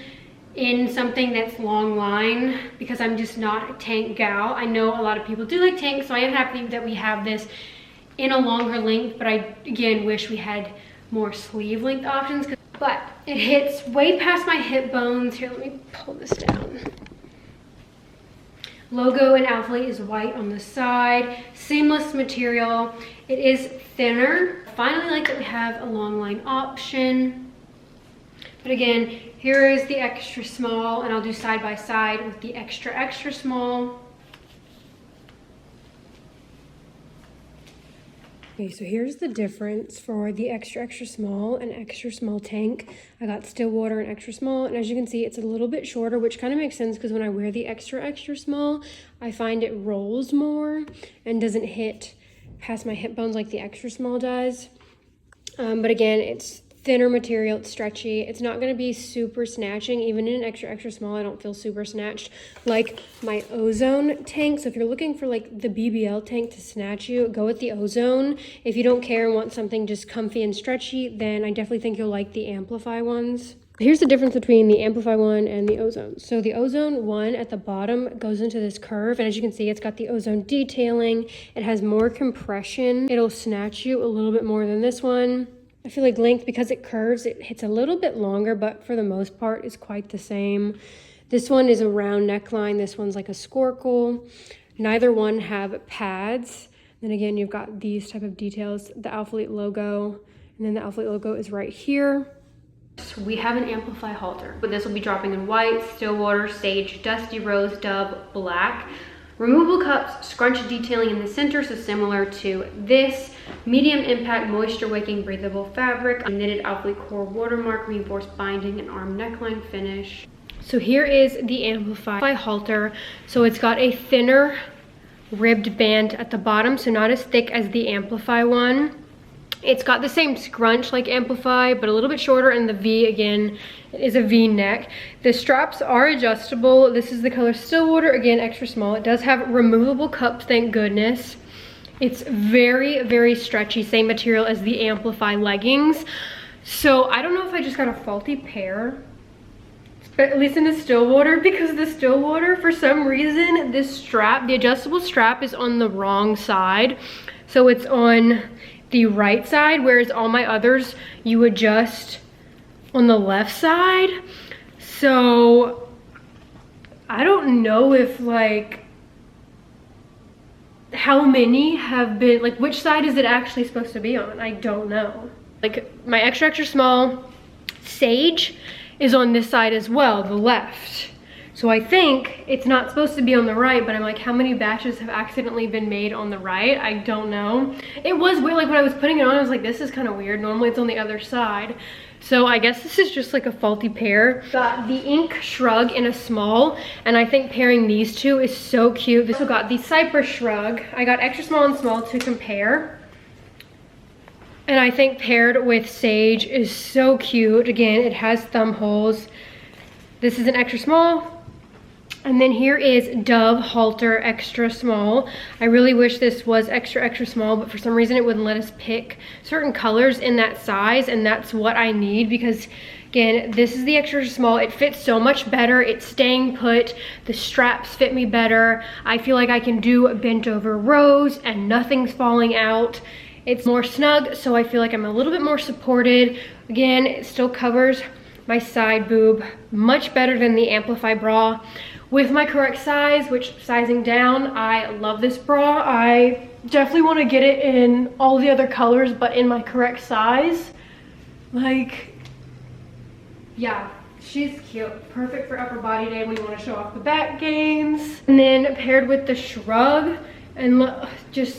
in something that's long line, because I'm just not a tank gal. I know a lot of people do like tanks, so I am happy that we have this in a longer length, but I again wish we had more sleeve length options. But it hits way past my hip bones. Here, let me pull this down. logo in Alphalete is white on the side. Seamless material. It is thinner. Finally, like that we have a long line option. But again, here is the extra small, and I'll do side by side with the extra, extra small. Okay, so here's the difference for the extra, extra small and extra small tank. I got Stillwater and extra small, and as you can see, it's a little bit shorter, which kind of makes sense because when I wear the extra, extra small, I find it rolls more and doesn't hit past my hip bones like the extra small does. But again, it's thinner material, it's stretchy. It's not going to be super snatching. Even in an extra, extra small, I don't feel super snatched like my Ozone tank. So if you're looking for like the BBL tank to snatch you, go with the Ozone. If you don't care and want something just comfy and stretchy, then I definitely think you'll like the Amplify ones. Here's the difference between the Amplify one and the Ozone. So the Ozone one at the bottom goes into this curve, and as you can see, it's got the Ozone detailing. It has more compression. It'll snatch you a little bit more than this one. I feel like length, because it curves, it hits a little bit longer, but for the most part, it's quite the same. This one is a round neckline. This one's like a squircle. Neither one have pads. Then again, you've got these type of details, the Alphalete logo, and then the Alphalete logo is right here. So we have an Amplify halter, but this will be dropping in white, Stillwater, Sage, Dusty Rose, Dove, Black. Removable cups, scrunch detailing in the center, so similar to this. Medium impact, moisture wicking, breathable fabric. Knitted Alphalete core watermark, reinforced binding, and arm neckline finish. So here is the Amplify halter. So it's got a thinner ribbed band at the bottom, so not as thick as the Amplify one. It's got the same scrunch like Amplify, but a little bit shorter, and the V again is a V neck. The straps are adjustable. This is the color Stillwater, again extra small. It does have removable cups, thank goodness. It's very, very stretchy, same material as the Amplify leggings. So I don't know if I just got a faulty pair, but at least in the Stillwater, because the Stillwater, for some reason, this strap, the adjustable strap is on the wrong side. So it's on the right side, whereas all my others you adjust on the left side. So I don't know if like how many have been, like which side is it actually supposed to be on? I don't know. Like my extra, extra small Sage is on this side as well, the left. So I think it's not supposed to be on the right, but I'm like, how many batches have accidentally been made on the right? I don't know. It was weird, like when I was putting it on, I was like, this is kind of weird. Normally it's on the other side. So I guess this is just like a faulty pair. Got the Ink Shrug in a small, and I think pairing these two is so cute. This also got the Cypress Shrug. I got extra small and small to compare. And I think paired with Sage is so cute. Again, it has thumb holes. This is an extra small. And then here is Dove halter extra small. I really wish this was extra, extra small, but for some reason it wouldn't let us pick certain colors in that size, and that's what I need because, again, this is the extra small. It fits so much better. It's staying put. The straps fit me better. I feel like I can do bent over rows and nothing's falling out. It's more snug, so I feel like I'm a little bit more supported. Again, it still covers my side boob much better than the Amplify bra. With my correct size, which sizing down, I love this bra. I definitely want to get it in all the other colors, but in my correct size. Like, yeah, she's cute. Perfect for upper body day when you want to show off the back gains. And then paired with the shrug, and look, just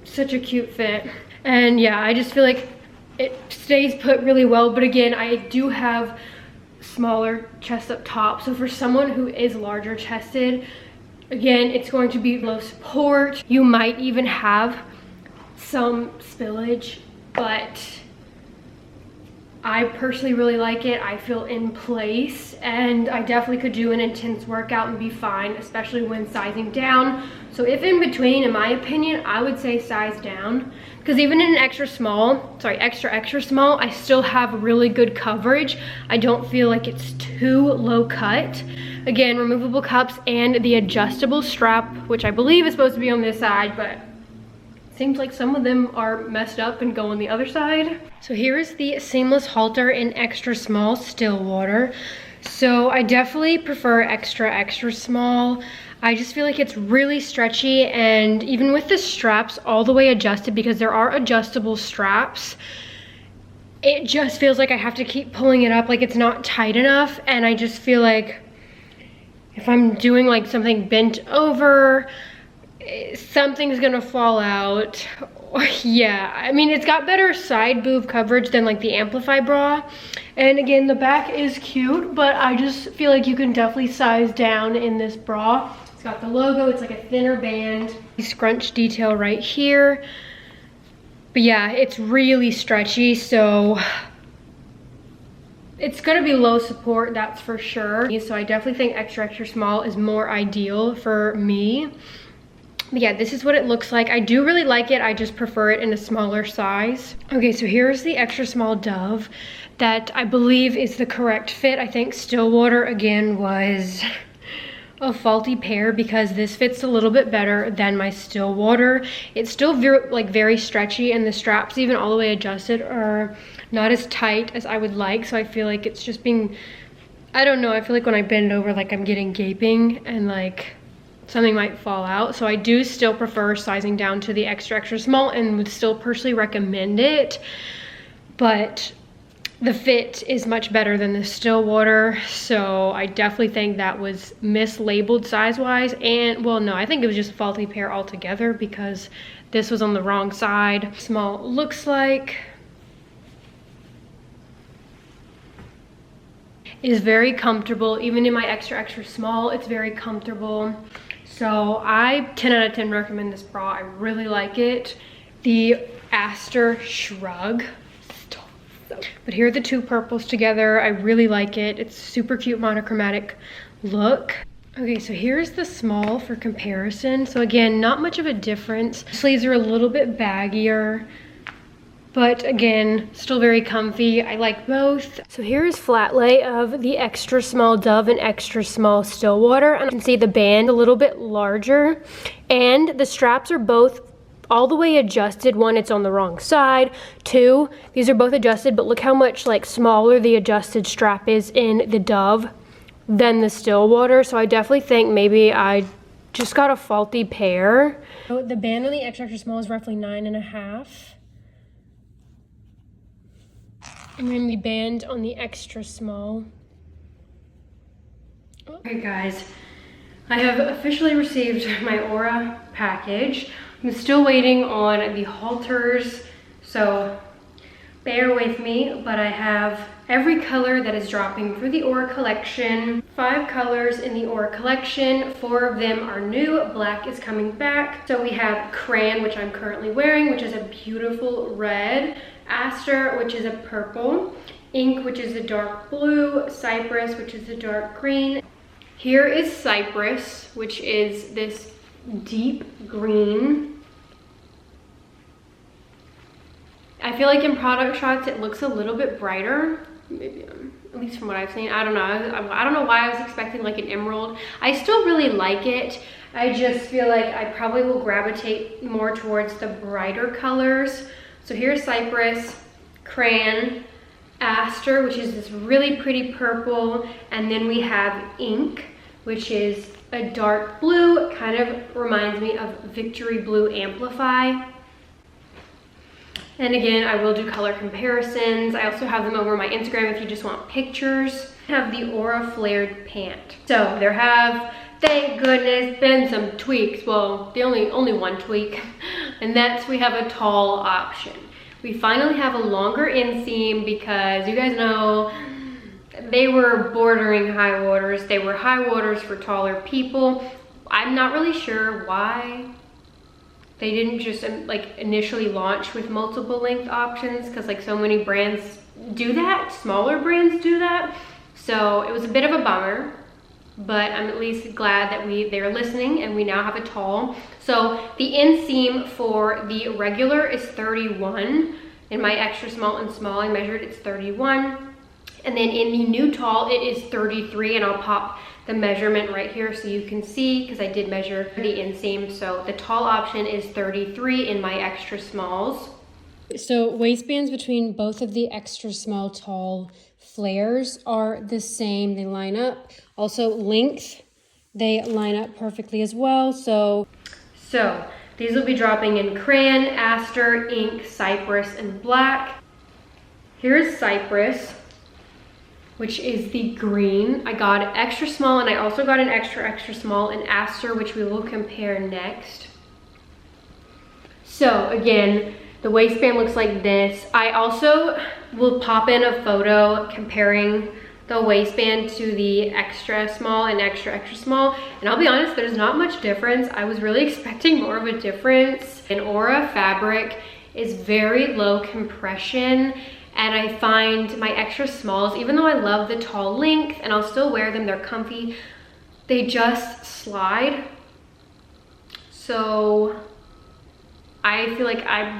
such a cute fit. And yeah, I just feel like it stays put really well. But again, I do have smaller chest up top, so for someone who is larger chested, again, it's going to be low support. You might even have some spillage, but I personally really like it. I feel in place, and I definitely could do an intense workout and be fine, especially when sizing down. So if in between, in my opinion, I would say size down, because even in an extra small, sorry, extra, extra small, I still have really good coverage. I don't feel like it's too low cut. Again, removable cups and the adjustable strap, which I believe is supposed to be on this side, but seems like some of them are messed up and go on the other side. So here is the seamless halter in extra small Stillwater. So I definitely prefer extra small. I just feel like it's really stretchy, and even with the straps all the way adjusted, because there are adjustable straps, it just feels like I have to keep pulling it up, like it's not tight enough. And I just feel like if I'm doing like something bent over, something's gonna fall out. Yeah, I mean, it's got better side boob coverage than like the Amplify bra. And again, the back is cute, but I just feel like you can definitely size down in this bra. It's got the logo, it's like a thinner band. Scrunch detail right here. But yeah, it's really stretchy, so it's gonna be low support, that's for sure. So I definitely think extra small is more ideal for me. But yeah, this is what it looks like. I do really like it, I just prefer it in a smaller size. Okay, so here's the extra small Dove that I believe is the correct fit. I think Stillwater again was a faulty pair, because this fits a little bit better than my Stillwater. It's still very stretchy, and the straps, even all the way adjusted, are not as tight as I would like. So I feel like it's just being, I don't know, I feel like when I bend over, like I'm getting gaping and like something might fall out. So I do still prefer sizing down to the extra small and would still personally recommend it, but the fit is much better than the Stillwater. So I definitely think that was mislabeled size wise, and well, no, I think it was just a faulty pair altogether, because this was on the wrong side. Small looks like is very comfortable. Even in my extra small, it's very comfortable. So I 10 out of 10 recommend this bra. I really like it. The Aster Shrug. But here are the two purples together. I really like it. It's super cute monochromatic look. Okay, so here's the small for comparison. So again, not much of a difference. Sleeves are a little bit baggier, but again, still very comfy. I like both. So here's flat lay of the extra small Dove and extra small Stillwater. And you can see the band a little bit larger, and the straps are both all the way adjusted. One, it's on the wrong side. Two, these are both adjusted, but look how much like smaller the adjusted strap is in the Dove than the Stillwater. So I definitely think maybe I just got a faulty pair. So the band on the extra small is roughly 9.5. And then the band on the extra small. Okay guys, I have officially received my Aura package. I'm still waiting on the halters, so bear with me, but I have every color that is dropping for the Aura collection. 5 colors in the Aura collection, 4 of them are new. Black is coming back. So we have Crayon, which I'm currently wearing, which is a beautiful red. Aster, which is a purple. Ink, which is a dark blue. Cypress, which is a dark green. Here is Cypress, which is this deep green. I feel like in product shots it looks a little bit brighter, maybe at least from what I've seen. I don't know. I don't know why I was expecting like an emerald. I still really like it. I just feel like I probably will gravitate more towards the brighter colors. So here's Cypress, Crayon, Aster, which is this really pretty purple, and then we have Ink, which is a dark blue. Kind of reminds me of Victory Blue Amplify. And again, I will do color comparisons. I also have them over my Instagram if you just want pictures. I have the Aura Flared Pant. So there have, thank goodness, been some tweaks. Well, the only one tweak, and that's we have a tall option. We finally have a longer inseam, because you guys know they were bordering high waters. They were high waters for taller people. I'm not really sure why they didn't just like initially launch with multiple length options, because like so many brands do that, smaller brands do that. So it was a bit of a bummer, but I'm at least glad that they're listening and we now have a tall. So the inseam for the regular is 31. In my extra small and small I measured, it's 31. And then in the new tall it is 33, and I'll pop the measurement right here so you can see, because I did measure the inseam. So the tall option is 33 in my extra smalls. So waistbands between both of the extra small tall flares are the same. They line up. Also length, they line up perfectly as well. So these will be dropping in crayon, aster, ink, cypress, and black. Here's cypress, which is the green. I got it extra small, and I also got an extra small in aster, which we will compare next. So again, the waistband looks like this. I also will pop in a photo comparing the waistband to the extra small and extra small. And I'll be honest, there's not much difference. I was really expecting more of a difference. And Aura fabric is very low compression. And I find my extra smalls, even though I love the tall length and I'll still wear them, they're comfy, they just slide. So I feel like I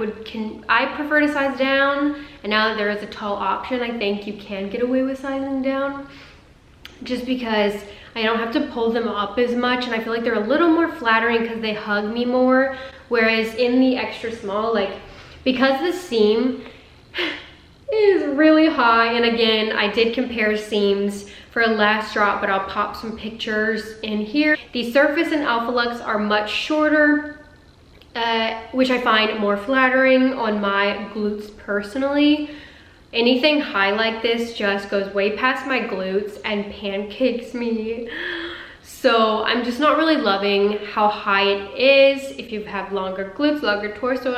prefer to size down, and now that there is a tall option, I think you can get away with sizing down just because I don't have to pull them up as much, and I feel like they're a little more flattering because they hug me more, whereas in the extra small, like, because the seam is really high, and again, I did compare seams for a last drop, but I'll pop some pictures in here. The surface and Alpha Lux are much shorter, which I find more flattering on my glutes personally. Anything high like this just goes way past my glutes and pancakes me. So I'm just not really loving how high it is. If you have longer glutes, longer torso,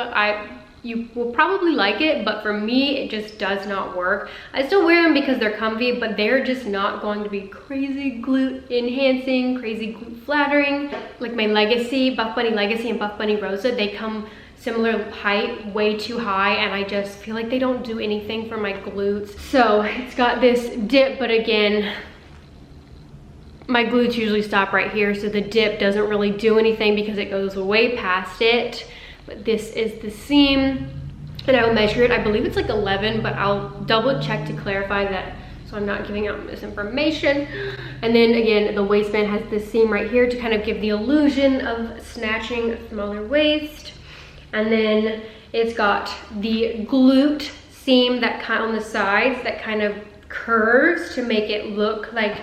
you will probably like it, but for me, it just does not work. I still wear them because they're comfy, but they're just not going to be crazy glute enhancing, crazy glute flattering. Like my Legacy, Buff Bunny Legacy and Buff Bunny Rosa, they come similar height, way too high, and I just feel like they don't do anything for my glutes. So it's got this dip, but again, my glutes usually stop right here, so the dip doesn't really do anything because it goes way past it. But this is the seam, and I will measure it. I believe it's like 11, but I'll double check to clarify that so I'm not giving out misinformation. And then again, the waistband has this seam right here to kind of give the illusion of snatching a smaller waist. And then it's got the glute seam that kind on the sides that kind of curves to make it look like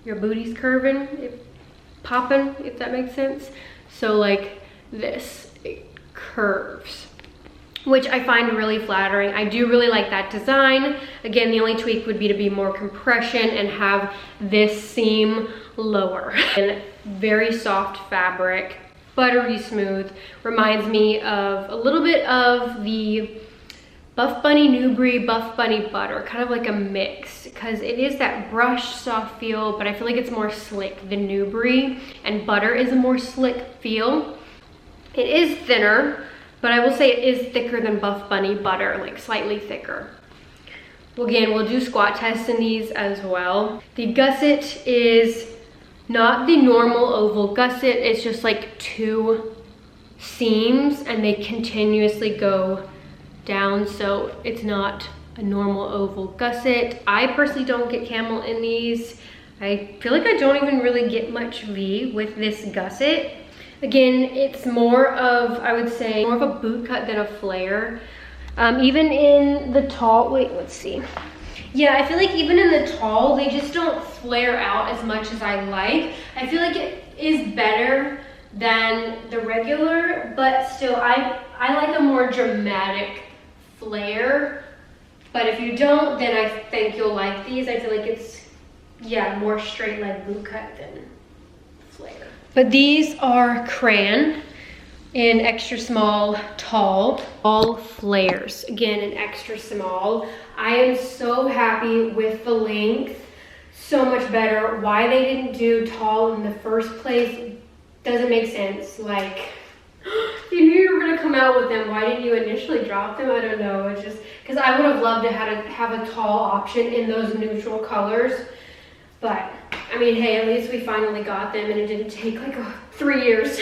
your booty's curving, popping, if that makes sense. So like this, curves, which I find really flattering. I do really like that design. Again, the only tweak would be to be more compression and have this seam lower. And very soft fabric, buttery smooth, reminds me of a little bit of the Buff Bunny Newbury, Buff Bunny Butter, kind of like a mix, because it is that brushed soft feel, but I feel like it's more slick than Newbury, and Butter is a more slick feel. It is thinner, but I will say it is thicker than Buff Bunny Butter, like slightly thicker. Well, again, we'll do squat tests in these as well. The gusset is not the normal oval gusset. It's just like two seams and they continuously go down, so it's not a normal oval gusset. I personally don't get camel in these. I feel like I don't even really get much V with this gusset. Again, it's more of, I would say, more of a boot cut than a flare. Even in the tall, wait, let's see. Yeah, I feel like even in the tall, they just don't flare out as much as I like. I feel like it is better than the regular, but still, I like a more dramatic flare. But if you don't, then I think you'll like these. I feel like it's, yeah, more straight leg boot cut than flare. But these are crayon in extra small, tall, all flares. Again, in extra small. I am so happy with the length, so much better. Why they didn't do tall in the first place doesn't make sense. Like, you knew you were gonna come out with them. Why didn't you initially drop them? I don't know. It's just because I would have loved to have a tall option in those neutral colors. But I mean, hey, at least we finally got them and it didn't take like 3 years.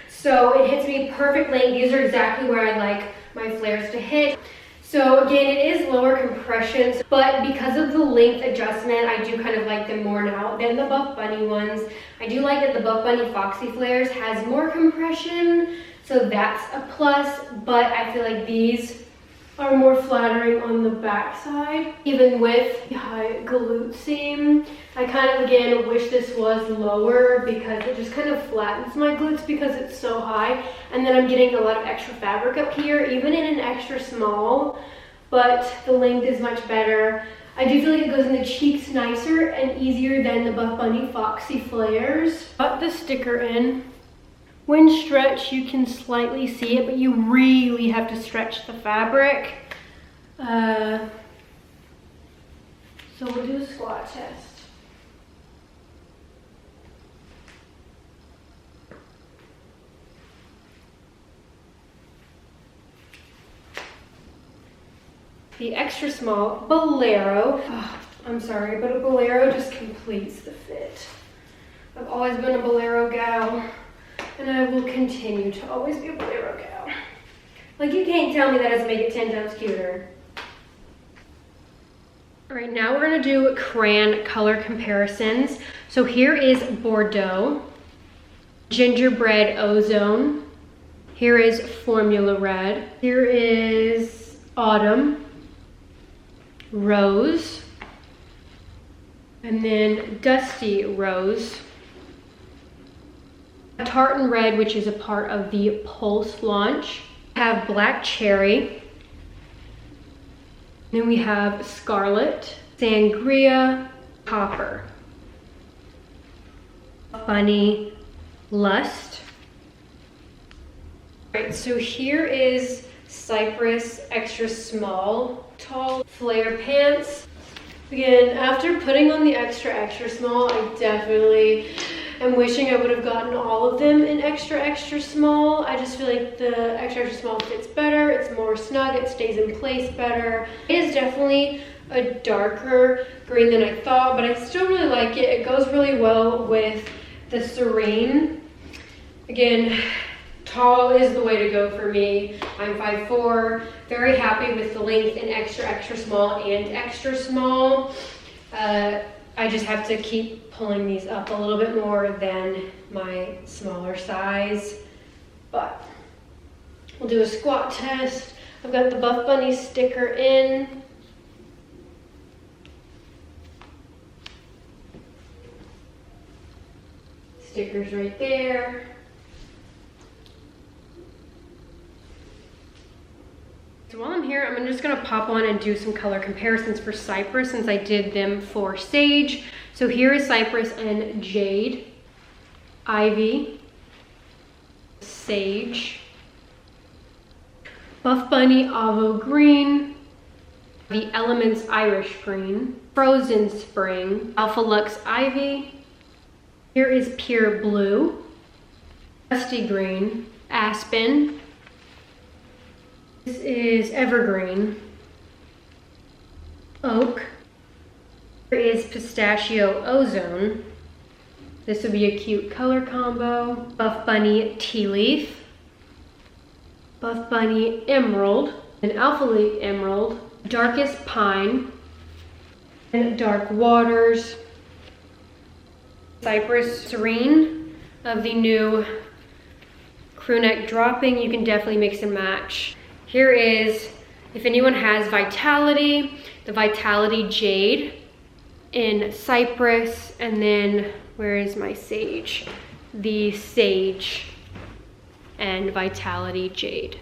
So it hits me perfect length. These are exactly where I like my flares to hit. So again, it is lower compressions, but because of the length adjustment, I do kind of like them more now than the Buff Bunny ones. I do like that the Buff Bunny Foxy Flares has more compression, so that's a plus, but I feel like these are more flattering on the back side. Even with the high glute seam, I kind of again wish this was lower because it just kind of flattens my glutes because it's so high. And then I'm getting a lot of extra fabric up here, even in an extra small, but the length is much better. I do feel like it goes in the cheeks nicer and easier than the Buff Bunny Foxy Flares. Got the sticker in. When stretched, you can slightly see it, but you really have to stretch the fabric. So we'll do a squat test. The extra small Bolero. Oh, I'm sorry, but a Bolero just completes the fit. I've always been a Bolero gal, and I will continue to always be a Bolero gal. Like, you can't tell me that doesn't make it 10 times cuter. All right, now we're gonna do crayon color comparisons. So here is Bordeaux, Gingerbread Ozone. Here is Formula Red. Here is Autumn, Rose, and then Dusty Rose. Tartan Red, which is a part of the Pulse launch. We have Black Cherry. Then we have Scarlet, Sangria, Copper, Bunny, Lust. All right, so here is Cypress Extra Small, Tall Flare Pants. Again, after putting on the extra small, I definitely am wishing I would have gotten all of them in extra small. I just feel like the extra small fits better. It's more snug, it stays in place better. It is definitely a darker green than I thought, but I still really like it. It goes really well with the Serene. Again, tall is the way to go for me. I'm 5'4", very happy with the length in extra small and extra small. I just have to keep pulling these up a little bit more than my smaller size, but we'll do a squat test. I've got the Buff Bunny sticker in. Sticker's right there. So while I'm here, I'm just gonna pop on and do some color comparisons for Cypress since I did them for Sage. So here is Cypress and Jade, Ivy, Sage, Buff Bunny Avo Green, the Elements Irish Green, Frozen Spring, Alpha Lux Ivy. Here is Pure Blue, Dusty Green, Aspen. This is Evergreen, Oak. Here is Pistachio Ozone. This would be a cute color combo. Buff Bunny Tea Leaf, Buff Bunny Emerald, and Alphalete Emerald, Darkest Pine, and Dark Waters. Cypress Serene of the new crew neck dropping. You can definitely mix and match. Here is, if anyone has Vitality, the Vitality Jade in Cypress, and then where is my Sage? The Sage and Vitality Jade.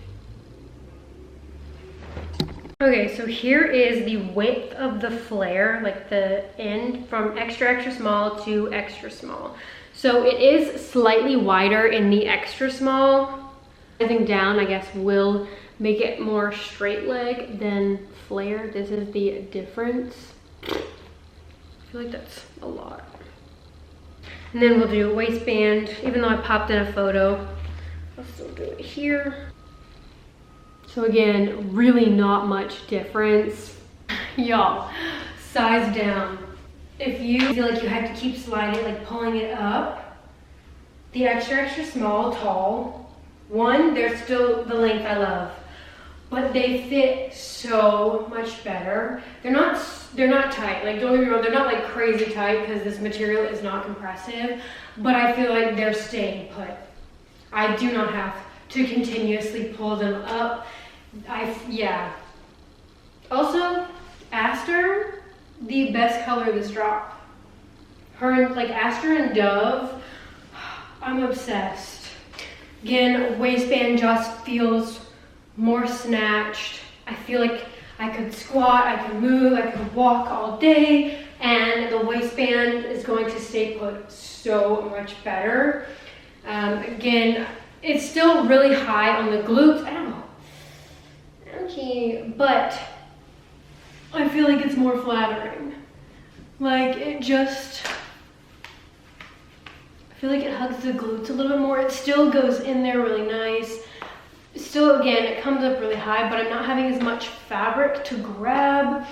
Okay, so here is the width of the flare, like the end from extra small to extra small. So it is slightly wider in the extra small. Sizing down, I guess, will make it more straight leg than flare. This is the difference. I feel like that's a lot. And then we'll do a waistband. Even though I popped in a photo, I'll still do it here. So again, really not much difference. Y'all, size down. If you feel like you have to keep sliding, like pulling it up, the extra small, tall, one, they're still the length I love, but they fit so much better. They're not tight, like don't get me wrong, they're not like crazy tight because this material is not compressive, but I feel like they're staying put. I do not have to continuously pull them up. Yeah, Also, Aster, the best color of this drop. Her, like Aster and Dove, I'm obsessed. Again, waistband just feels more snatched. I feel like I could squat, I could move, I could walk all day, and the waistband is going to stay put so much better. Again, it's still really high on the glutes. I don't know. Okay, but I feel like it's more flattering. Like it just, I feel like it hugs the glutes a little bit more. It still goes in there really nice. Still, again, it comes up really high, but I'm not having as much fabric to grab.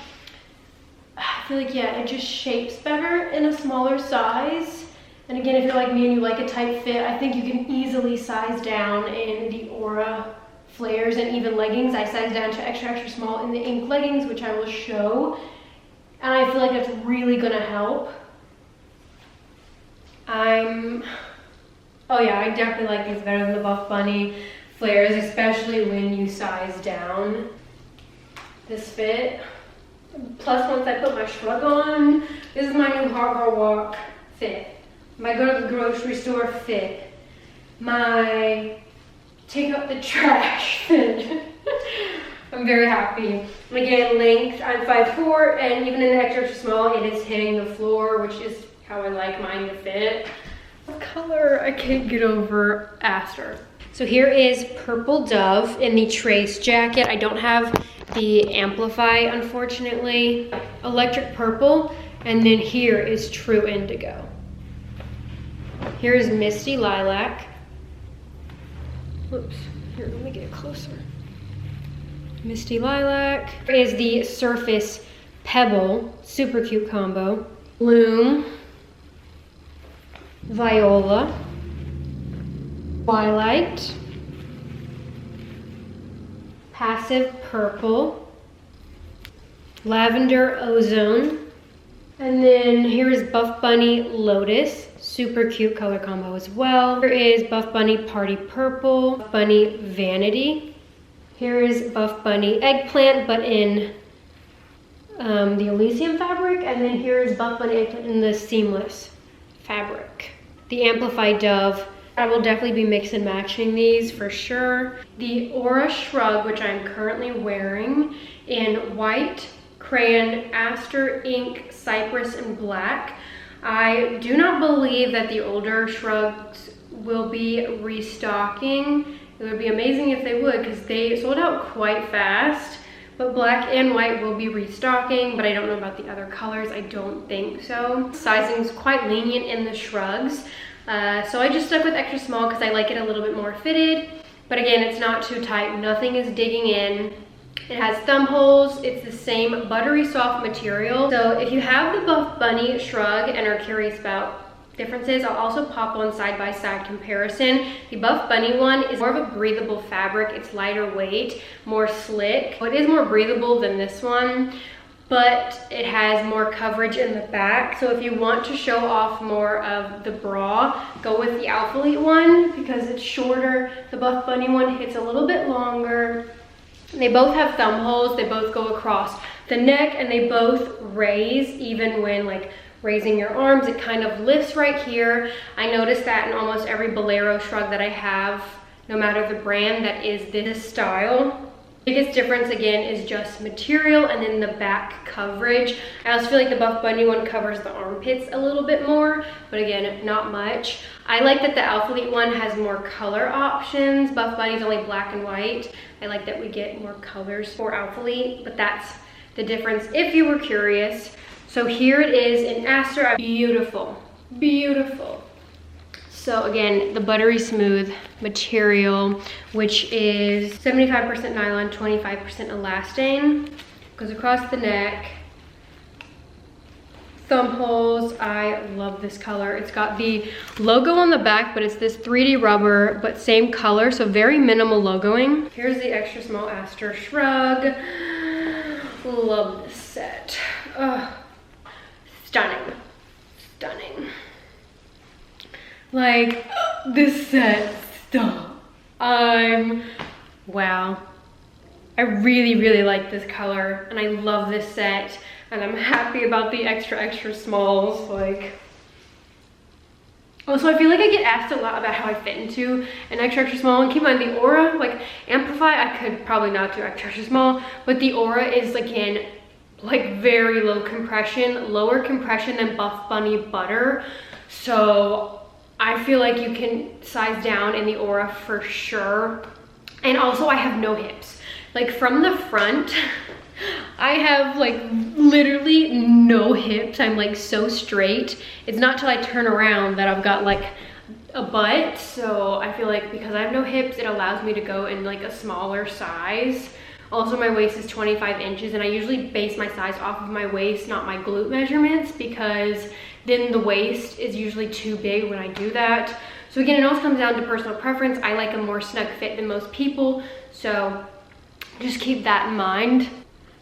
I feel like, yeah, it just shapes better in a smaller size. And again, if you're like me and you like a tight fit, I think you can easily size down in the Aura flares and even leggings. I size down to extra, extra small in the ink leggings, which I will show. And I feel like that's really gonna help. Oh yeah, I definitely like these better than the Buff Bunny flares, especially when you size down this fit. Plus, once I put my shrug on, this is my new hard girl walk fit. My go to the grocery store fit. My take up the trash fit. I'm very happy. And again, length, I'm 5'4", and even in the extra small, it is hitting the floor, which is how I like mine to fit. What color? I can't get over Aster. So here is Purple Dove in the Trace jacket. I don't have the Amplify, unfortunately. Electric Purple, and then here is True Indigo. Here is Misty Lilac. Whoops, here, let me get closer. Misty Lilac. Here is the Surface Pebble, super cute combo. Bloom. Viola. Twilight. Passive Purple. Lavender Ozone. And then here is Buff Bunny Lotus. Super cute color combo as well. Here is Buff Bunny Party Purple. Buff Bunny Vanity. Here is Buff Bunny Eggplant, but in the Elysium fabric. And then here is Buff Bunny Eggplant in the Seamless fabric. The Amplify Dove. I will definitely be mix and matching these for sure. The Aura Shrug, which I'm currently wearing in white, crayon, Aster, ink, cypress, and black. I do not believe that the older shrugs will be restocking. It would be amazing if they would, because they sold out quite fast. But black and white will be restocking, but I don't know about the other colors. I don't think so. Sizing is quite lenient in the shrugs. So I just stuck with extra small because I like it a little bit more fitted. But again, it's not too tight. Nothing is digging in. It has thumb holes. It's the same buttery soft material. So if you have the Buff Bunny shrug and are curious about differences, I'll also pop one side-by-side comparison. The Buff Bunny one is more of a breathable fabric. It's lighter weight, more slick. It is more breathable than this one, but it has more coverage in the back. So if you want to show off more of the bra, go with the Alphalete one because it's shorter. The Buff Bunny one hits a little bit longer. They both have thumb holes. They both go across the neck, and they both raise even when like raising your arms. It kind of lifts right here. I noticed that in almost every bolero shrug that I have, no matter the brand, that is this style. Biggest difference again is just material and then the back coverage. I also feel like the Buff Bunny one covers the armpits a little bit more, but again, not much. I like that the Alphalete one has more color options. Buff Bunny's only black and white. I like that we get more colors for Alphalete, but that's the difference if you were curious. So here it is in Aster. Beautiful, beautiful. So again, the buttery smooth material, which is 75% nylon, 25% elastane. Goes across the neck. Thumb holes. I love this color. It's got the logo on the back, but it's this 3D rubber, but same color, so very minimal logoing. Here's the extra small Aster shrug. Love this set. Ugh. Stunning, stunning. Like, this set, stop. Wow. I really, really like this color and I love this set and I'm happy about the extra smalls. Like, also, I feel like I get asked a lot about how I fit into an extra small, and keep in mind the Aura, like Amplify, I could probably not do extra small, but the Aura is again, like very low compression, lower compression than Buff Bunny Butter. So I feel like you can size down in the Aura for sure. And also I have no hips. Like from the front, I have like literally no hips. I'm like so straight. It's not till I turn around that I've got like a butt. So I feel like because I have no hips, it allows me to go in like a smaller size. Also, my waist is 25 inches and I usually base my size off of my waist, not my glute measurements, because then the waist is usually too big when I do that. So again, it also comes down to personal preference. I like a more snug fit than most people, so just keep that in mind.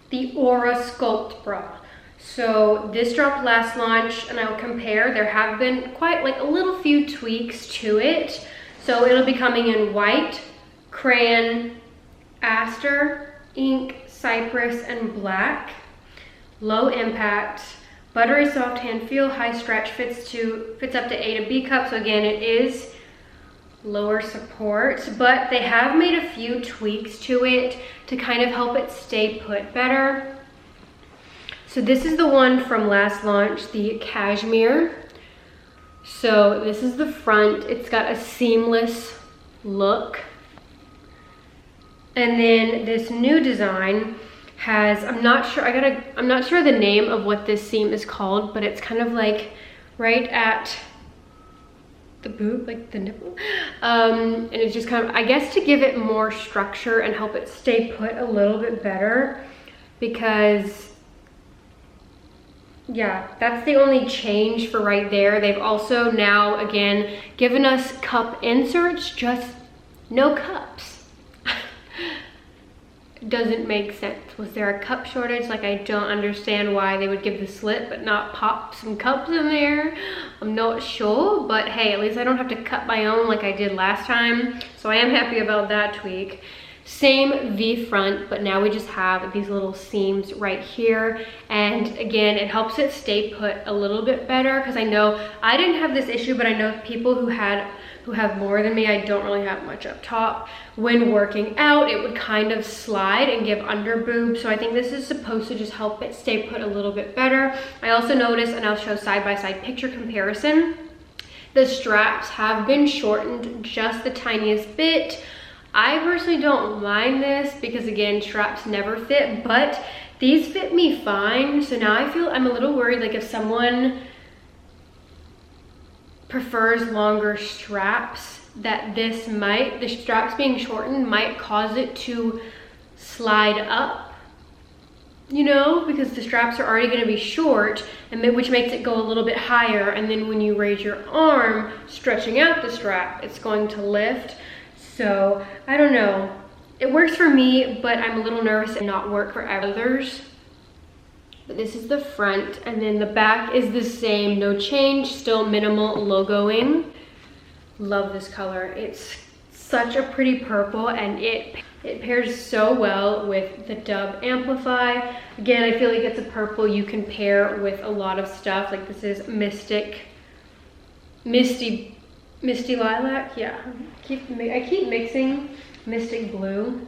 The Aura Sculpt Bra. So this dropped last launch and I'll compare. There have been quite like a little few tweaks to it. So it'll be coming in white, crayon, aster, ink, cypress, and black. Low impact, buttery soft hand feel, high stretch, fits up to A to B cup. So again, it is lower support, but they have made a few tweaks to it to kind of help it stay put better. So this is the one from last launch, the cashmere. So this is the front. It's got a seamless look. And then this new design has, I'm not sure the name of what this seam is called, but it's kind of like right at the boob, like the nipple. And it's just kind of, I guess, to give it more structure and help it stay put a little bit better, because yeah, that's the only change for right there. They've also now again given us cup inserts, just no cups. Doesn't make sense. Was there a cup shortage? Like, I don't understand why they would give the slit but not pop some cups in there. I'm not sure, but hey, at least I don't have to cut my own like I did last time. So I am happy about that tweak. Same V front, but now we just have these little seams right here. And again, it helps it stay put a little bit better, because I know I didn't have this issue, but I know people who have more than me. I don't really have much up top. When working out, it would kind of slide and give under boob. So I think this is supposed to just help it stay put a little bit better. I also noticed, and I'll show side-by-side picture comparison, the straps have been shortened just the tiniest bit. I personally don't mind this because again, straps never fit, but these fit me fine. So now I feel I'm a little worried, like if someone prefers longer straps, that the straps being shortened might cause it to slide up, you know, because the straps are already going to be short, and which makes it go a little bit higher, and then when you raise your arm stretching out the strap, it's going to lift. So I don't know, it works for me, but I'm a little nervous and not work for others. But this is the front, and then the back is the same, no change, still minimal logoing. Love this color. It's such a pretty purple, and it pairs so well with the Dub Amplify. Again, I feel like it's a purple you can pair with a lot of stuff. Like this is Misty Lilac, yeah. I keep mixing Mystic Blue.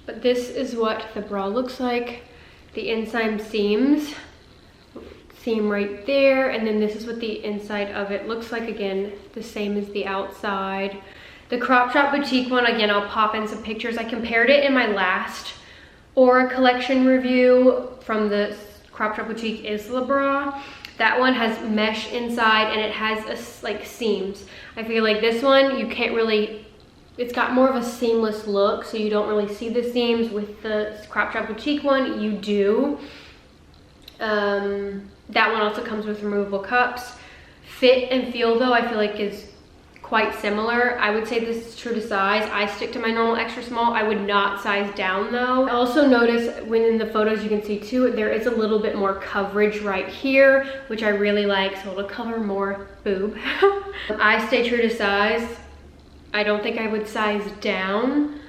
But this is what the bra looks like. The inside seam right there, and then this is what the inside of it looks like. Again, the same as the outside. The crop top boutique one, again, I'll pop in some pictures. I compared it in my last Aura collection review from the crop top boutique Isla bra. That one has mesh inside and it has like seams. I feel like this one, you can't really, it's got more of a seamless look, so you don't really see the seams. With the crop top boutique one, you do. That one also comes with removable cups. Fit and feel though, I feel like is quite similar. I would say this is true to size. I stick to my normal extra small. I would not size down though. I also notice when in the photos you can see too, there is a little bit more coverage right here, which I really like, so it'll cover more boob. I stay true to size. I don't think I would size down,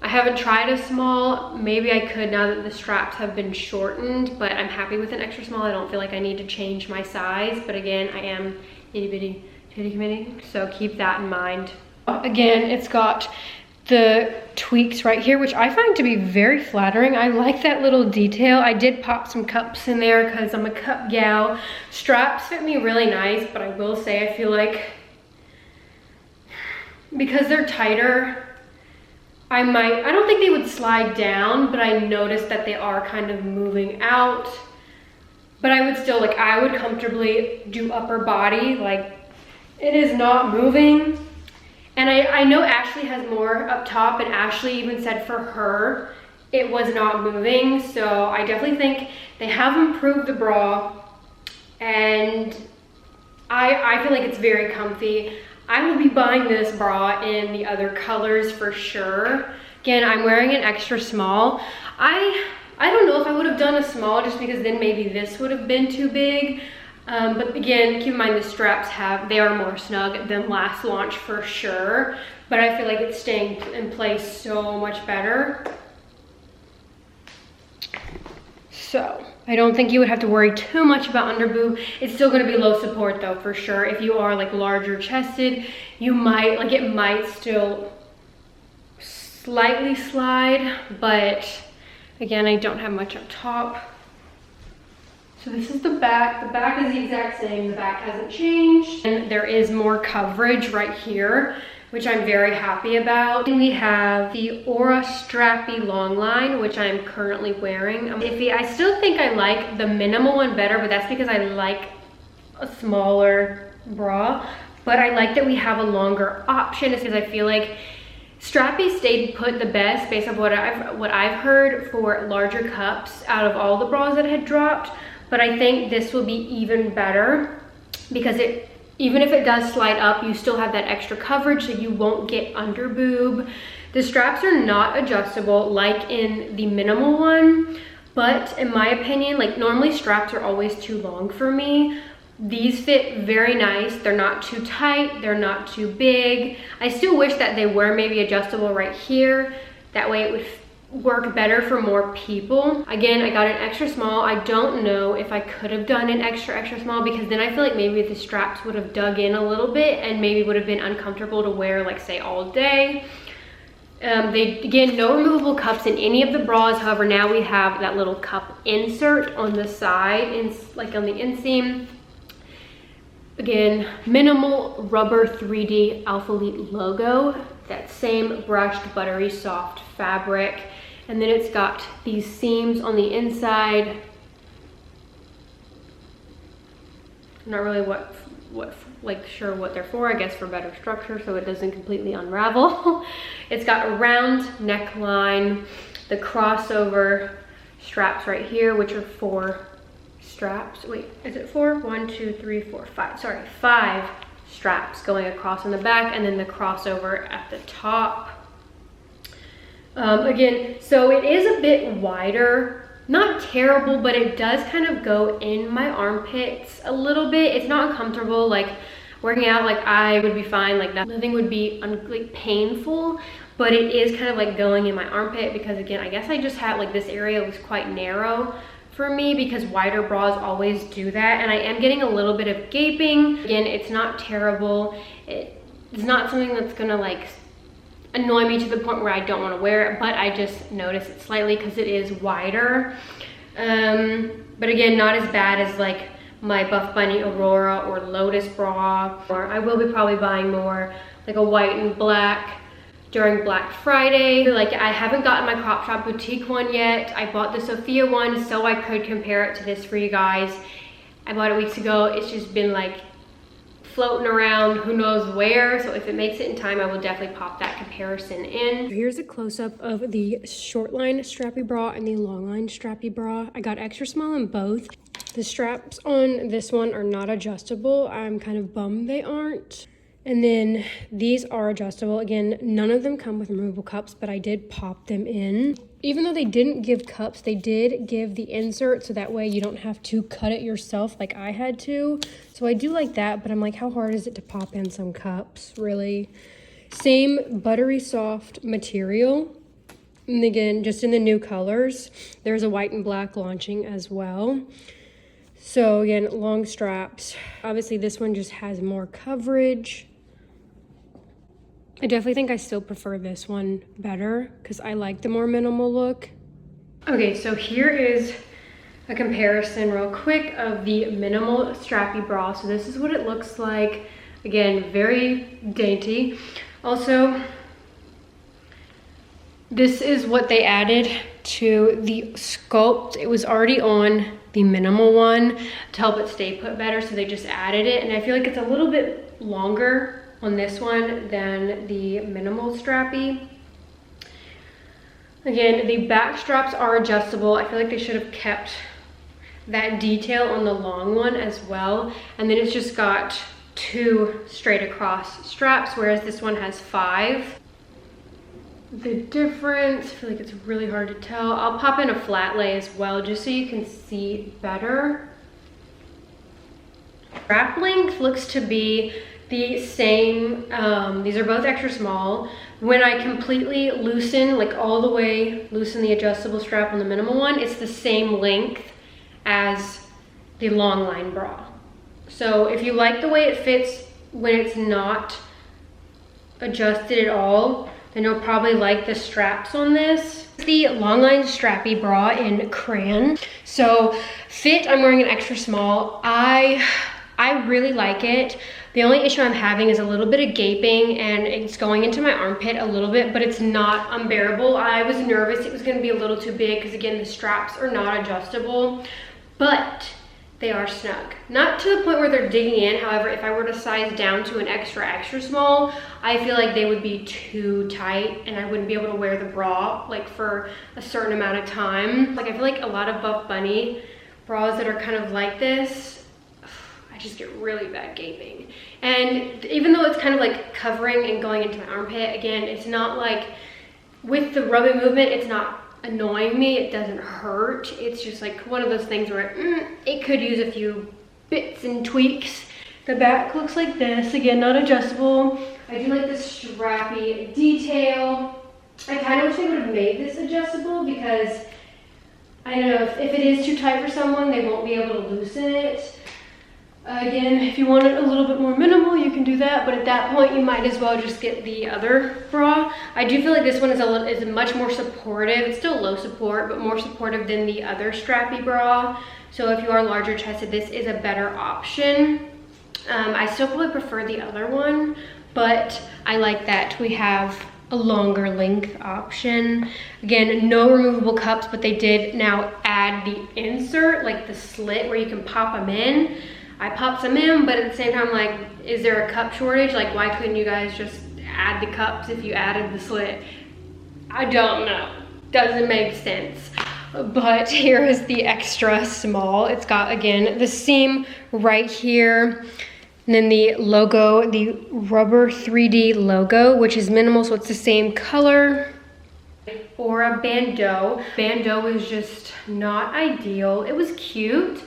I haven't tried a small. Maybe I could now that the straps have been shortened, but I'm happy with an extra small. I don't feel like I need to change my size. But again, I am itty bitty titty committee, so keep that in mind. Again, it's got the tweaks right here, which I find to be very flattering. I like that little detail. I did pop some cups in there because I'm a cup gal. Straps fit me really nice, but I will say I feel like because they're tighter, I don't think they would slide down, but I noticed that they are kind of moving out. But I would still, like, I would comfortably do upper body. Like, it is not moving. And I know Ashley has more up top, and Ashley even said for her, it was not moving. So I definitely think they have improved the bra, and I feel like it's very comfy. I will be buying this bra in the other colors for sure. Again, I'm wearing an extra small. I don't know if I would have done a small just because then maybe this would have been too big. But again, keep in mind the straps they are more snug than last launch for sure. But I feel like it's staying in place so much better. So I don't think you would have to worry too much about under boob. It's still gonna be low support though, for sure. If you are like larger chested, you might, like it might still slightly slide, but again, I don't have much up top. So this is the back. The back is the exact same. The back hasn't changed. And there is more coverage right here, which I'm very happy about. And we have the Aura Strappy long line, which I'm currently wearing. I'm iffy. I still think I like the minimal one better, but that's because I like a smaller bra. But I like that we have a longer option. It's because I feel like Strappy stayed put the best based on what I've heard for larger cups out of all the bras that had dropped. But I think this will be even better because even if it does slide up, you still have that extra coverage so you won't get under boob. The straps are not adjustable like in the minimal one, but in my opinion, like normally straps are always too long for me. These fit very nice. They're not too tight, they're not too big. I still wish that they were maybe adjustable right here. That way it would work better for more people. Again, I got an extra small. I don't know if I could have done an extra small because then I feel like maybe the straps would have dug in a little bit and maybe would have been uncomfortable to wear, like say all day. Again, no removable cups in any of the bras. However, now we have that little cup insert on the side, like on the inseam. Again, minimal rubber 3D Alphalete logo. That same brushed buttery soft fabric. And then it's got these seams on the inside. I'm not really sure what they're for. I guess for better structure so it doesn't completely unravel. It's got a round neckline, the crossover straps right here, which are 4 straps. Wait, is it 4? 1, 2, 3, 4, 5. Sorry, 5 straps going across on the back, and then the crossover at the top. Again, so it is a bit wider, not terrible, but it does kind of go in my armpits a little bit. It's not uncomfortable. Like working out, like I would be fine, like nothing would be like painful, but it is kind of like going in my armpit because again, I guess I just had like this area was quite narrow for me because wider bras always do that, and I am getting a little bit of gaping. Again, it's not terrible. It's not something that's gonna like annoy me to the point where I don't want to wear it, but I just notice it slightly because it is wider. But again, not as bad as like my Buff Bunny Aurora or Lotus bra. Or I will be probably buying more like a white and black during Black Friday. Like I haven't gotten my Crop Shop Boutique one yet. I bought the Sophia one so I could compare it to this for you guys. I bought it weeks ago. It's just been like floating around who knows where, so if it makes it in time I will definitely pop that comparison in. Here's a close-up of the short line strappy bra and the long line strappy bra. I got extra small in both. The straps on this one are not adjustable. I'm kind of bummed they aren't. And then these are adjustable. Again, none of them come with removable cups, but I did pop them in. Even though they didn't give cups, they did give the insert, so that way you don't have to cut it yourself like I had to. So I do like that, but I'm like, how hard is it to pop in some cups, really? Same buttery soft material. And again, just in the new colors. There's a white and black launching as well. So again, long straps. Obviously this one just has more coverage. I definitely think I still prefer this one better because I like the more minimal look. Okay, so here is a comparison real quick of the minimal strappy bra. So this is what it looks like. Again, very dainty. Also, this is what they added to the sculpt. It was already on the minimal one to help it stay put better, so they just added it. And I feel like it's a little bit longer on this one than the minimal strappy. Again, the back straps are adjustable. I feel like they should have kept that detail on the long one as well. And then it's just got 2 straight across straps, whereas this one has 5. The difference, I feel like it's really hard to tell. I'll pop in a flat lay as well, just so you can see better. Strap length looks to be the same. These are both extra small. When I completely loosen, like all the way loosen the adjustable strap on the minimal one, it's the same length as the long line bra. So if you like the way it fits when it's not adjusted at all, then you'll probably like the straps on this. The long line strappy bra in crayon. So fit, I'm wearing an extra small. I really like it. The only issue I'm having is a little bit of gaping, and it's going into my armpit a little bit, but it's not unbearable. I was nervous it was gonna be a little too big because again, the straps are not adjustable, but they are snug. Not to the point where they're digging in. However, if I were to size down to an extra small, I feel like they would be too tight and I wouldn't be able to wear the bra like for a certain amount of time. Like I feel like a lot of Buff Bunny bras that are kind of like this, I just get really bad gaping. And even though it's kind of like covering and going into my armpit, again, it's not like, with the rubbing movement, it's not annoying me. It doesn't hurt. It's just like one of those things where it could use a few bits and tweaks. The back looks like this. Again, not adjustable. I do like the strappy detail. I kind of wish they would have made this adjustable because I don't know, if it is too tight for someone, they won't be able to loosen it. Again, if you want it a little bit more minimal, you can do that, but at that point, you might as well just get the other bra. I do feel like this one is much more supportive. It's still low support, but more supportive than the other strappy bra. So if you are larger chested, this is a better option. I still probably prefer the other one, but I like that we have a longer length option. Again, no removable cups, but they did now add the insert, like the slit where you can pop them in. I popped some in, but at the same time, like, is there a cup shortage? Like, why couldn't you guys just add the cups if you added the slit? I don't know. Doesn't make sense. But here is the extra small. It's got, again, the seam right here. And then the logo, the rubber 3D logo, which is minimal, so it's the same color. Or a bandeau. Bandeau is just not ideal. It was cute,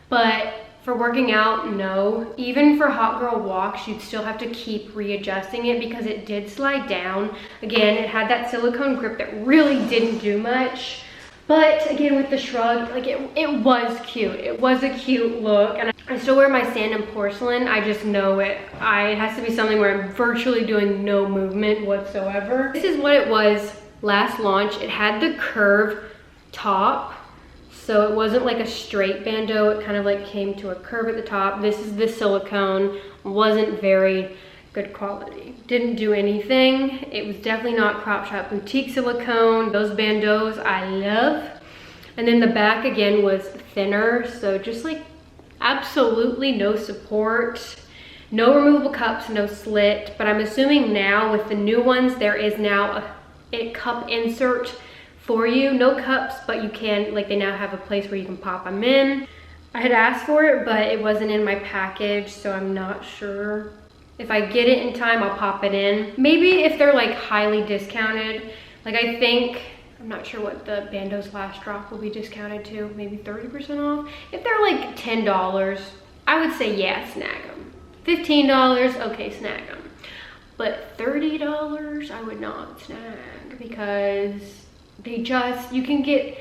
but for working out, no. Even for hot girl walks, you'd still have to keep readjusting it because it did slide down. Again, it had that silicone grip that really didn't do much. But again, with the shrug, like it was cute. It was a cute look. And I still wear my sand and porcelain. I just know it has to be something where I'm virtually doing no movement whatsoever. This is what it was last launch. It had the curve top. So it wasn't like a straight bandeau, it kind of like came to a curve at the top. This is the silicone, wasn't very good quality. Didn't do anything. It was definitely not Crop Shop Boutique silicone. Those bandeaus I love. And then the back again was thinner, so just like absolutely no support. No removable cups, no slit, but I'm assuming now with the new ones, there is now a cup insert for you. No cups, but you can, like they now have a place where you can pop them in. I had asked for it, but it wasn't in my package, so I'm not sure. If I get it in time, I'll pop it in. Maybe if they're like highly discounted, like I think, I'm not sure what the bandeau's last drop will be discounted to, maybe 30% off. If they're like $10, I would say yeah, snag them. $15, okay, snag them. But $30, I would not snag because you can get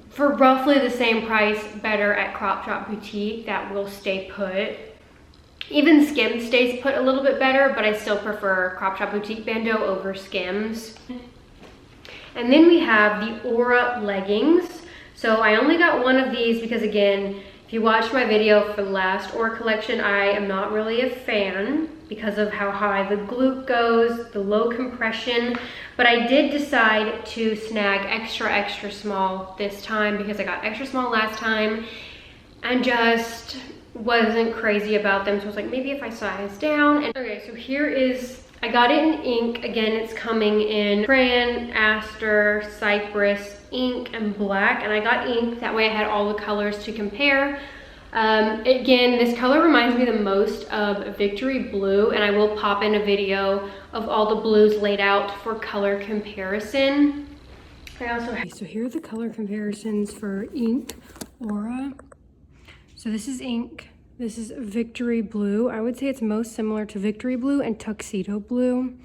for roughly the same price better at Crop Shop Boutique that will stay put. Even Skims stays put a little bit better, but I still prefer Crop Shop Boutique Bandeau over Skims. And then we have the Aura leggings. So I only got one of these because, again, if you watched my video for the last Aura collection, I am not really a fan because of how high the glute goes, the low compression. But I did decide to snag extra small this time because I got extra small last time and just wasn't crazy about them. So I was like, maybe if I size down. And okay, so here is, I got it in ink. Again, it's coming in crayon, aster, cypress, ink, and black. And I got ink, that way I had all the colors to compare. Again, this color reminds me the most of Victory Blue, and I will pop in a video of all the blues laid out for color comparison. I also have, so here are the color comparisons for ink Aura. So this is ink, this is Victory Blue. I would say it's most similar to Victory Blue and Tuxedo Blue.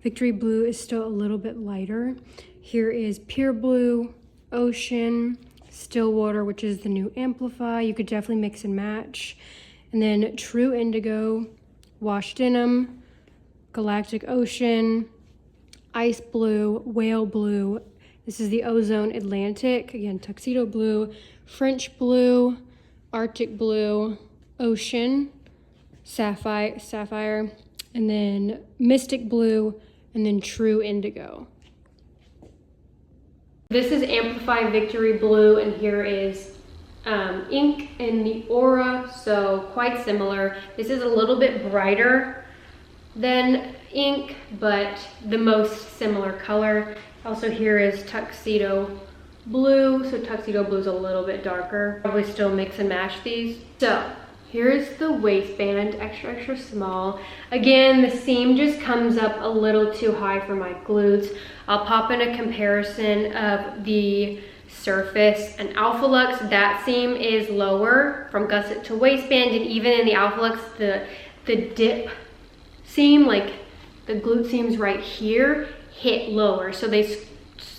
Victory Blue is still a little bit lighter. Here is Pure Blue, Ocean, Stillwater, which is the new Amplify. You could definitely mix and match. And then True Indigo, Wash Denim, Galactic Ocean, Ice Blue, Whale Blue. This is the Ozone Atlantic. Again, Tuxedo Blue, French Blue, Arctic Blue, Ocean, Sapphire, and then Mystic Blue, and then True Indigo. This is Amplify Victory Blue, and here is ink in the Aura, so quite similar. This is a little bit brighter than ink, but the most similar color. Also here is Tuxedo Blue, so Tuxedo Blue is a little bit darker. Probably still mix and match these. So here's the waistband, extra small. Again, the seam just comes up a little too high for my glutes. I'll pop in a comparison of the Surface and Alphalux. That seam is lower from gusset to waistband, and even in the Alphalux, the dip seam, like the glute seams right here, hit lower. So they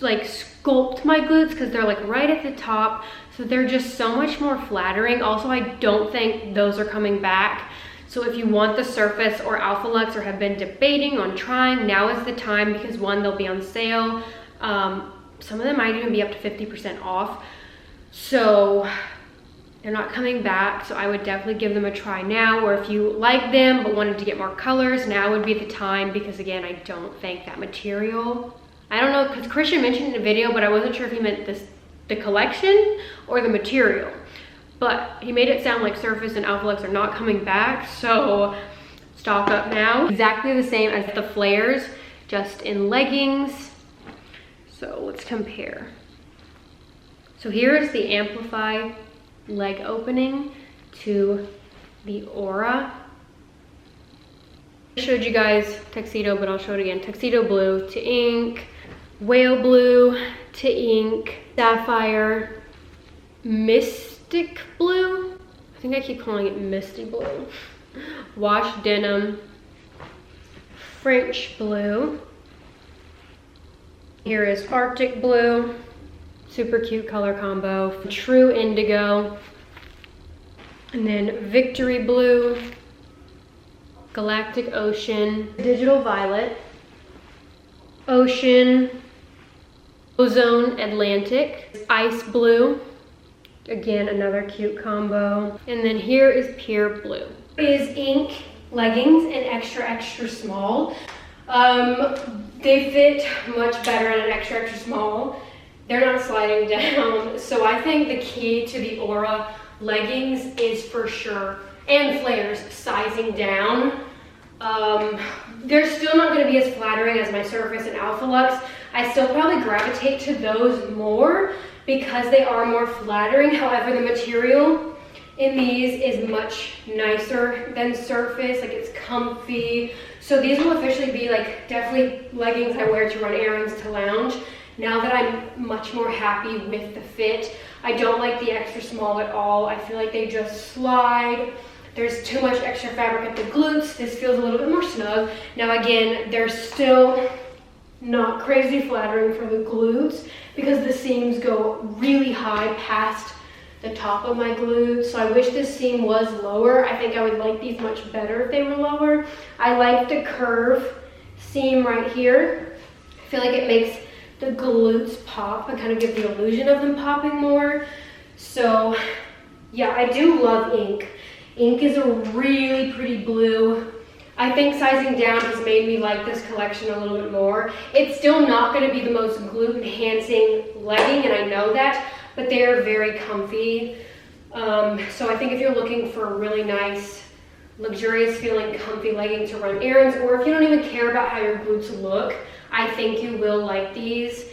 like sculpt my glutes because they're like right at the top. So they're just so much more flattering. Also, I don't think those are coming back. So if you want the Surface or Alphalux or have been debating on trying, now is the time because one, they'll be on sale. Some of them might even be up to 50% off. So they're not coming back. So I would definitely give them a try now. Or if you like them but wanted to get more colors, now would be the time because, again, I don't think that material, I don't know, because Christian mentioned in the video, but I wasn't sure if he meant the collection or the material. But he made it sound like Surface and Alphalux are not coming back, so stock up now. Exactly the same as the flares, just in leggings. So let's compare. So here is the Amplify leg opening to the Aura. I showed you guys Tuxedo, but I'll show it again. Tuxedo Blue to ink, Whale Blue to ink, Sapphire, Mystic Blue. I think I keep calling it Misty Blue. Wash Denim, French Blue. Here is Arctic Blue, super cute color combo. True Indigo, and then Victory Blue, Galactic Ocean, Digital Violet, Ocean, Ozone Atlantic, Ice Blue, again another cute combo, and then here is Pure Blue. Is ink leggings in extra small. They fit much better in an extra small. They're not sliding down, so I think the key to the Aura leggings is for sure, and flares, sizing down. They're still not going to be as flattering as my Surface and Alphalux. I still probably gravitate to those more because they are more flattering. However, the material in these is much nicer than Surface. Like, it's comfy. So these will officially be like definitely leggings I wear to run errands, to lounge. Now that I'm much more happy with the fit, I don't like the extra small at all. I feel like they just slide. There's too much extra fabric at the glutes. This feels a little bit more snug. Now again, they're still not crazy flattering for the glutes because the seams go really high past the top of my glutes. So I wish this seam was lower. I think I would like these much better if they were lower. I like the curve seam right here. I feel like it makes the glutes pop and kind of give the illusion of them popping more. So yeah, I do love ink. Ink is a really pretty blue. I think sizing down has made me like this collection a little bit more. It's still not going to be the most glute enhancing legging, and I know that, but they are very comfy. So I think if you're looking for a really nice, luxurious feeling comfy legging to run errands, or if you don't even care about how your glutes look, I think you will like these.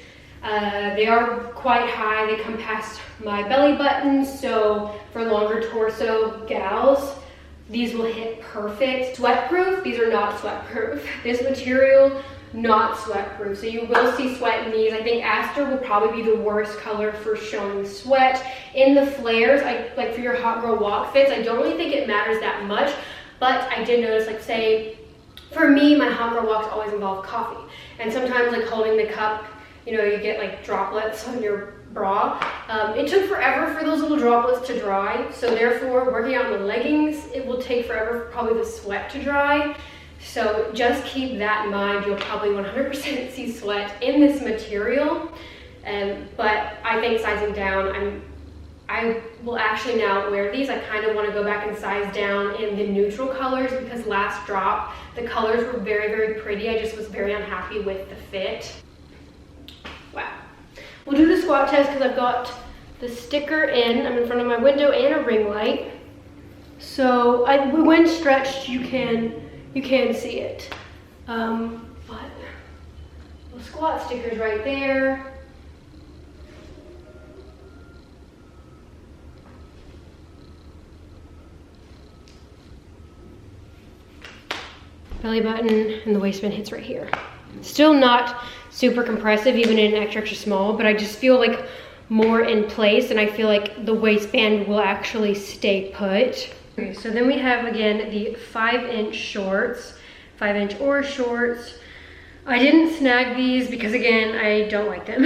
They are quite high. They come past my belly button, so for longer torso gals, these will hit perfect. Sweat-proof, these are not sweat-proof. This material, not sweat-proof. So you will see sweat in these. I think Aster will probably be the worst color for showing sweat. In the flares, like for your hot girl walk fits, I don't really think it matters that much, but I did notice, like say, for me, my hot girl walks always involve coffee. And sometimes like holding the cup, you know, you get like droplets on your bra. It took forever for those little droplets to dry. So therefore, working out in the leggings, it will take forever for probably the sweat to dry. So just keep that in mind. You'll probably 100% see sweat in this material. But I think sizing down, I will actually now wear these. I kind of want to go back and size down in the neutral colors because last drop, the colors were very, very pretty. I just was very unhappy with the fit. Wow. We'll do the squat test because I've got the sticker in. I'm in front of my window and a ring light. So when stretched, you can see it. But the squat sticker's right there. Belly button and the waistband hits right here. Still not super compressive, even in an extra small, but I just feel like more in place, and I feel like the waistband will actually stay put. Okay, so then we have again the 5-inch shorts, 5-inch or shorts. I didn't snag these because again, I don't like them.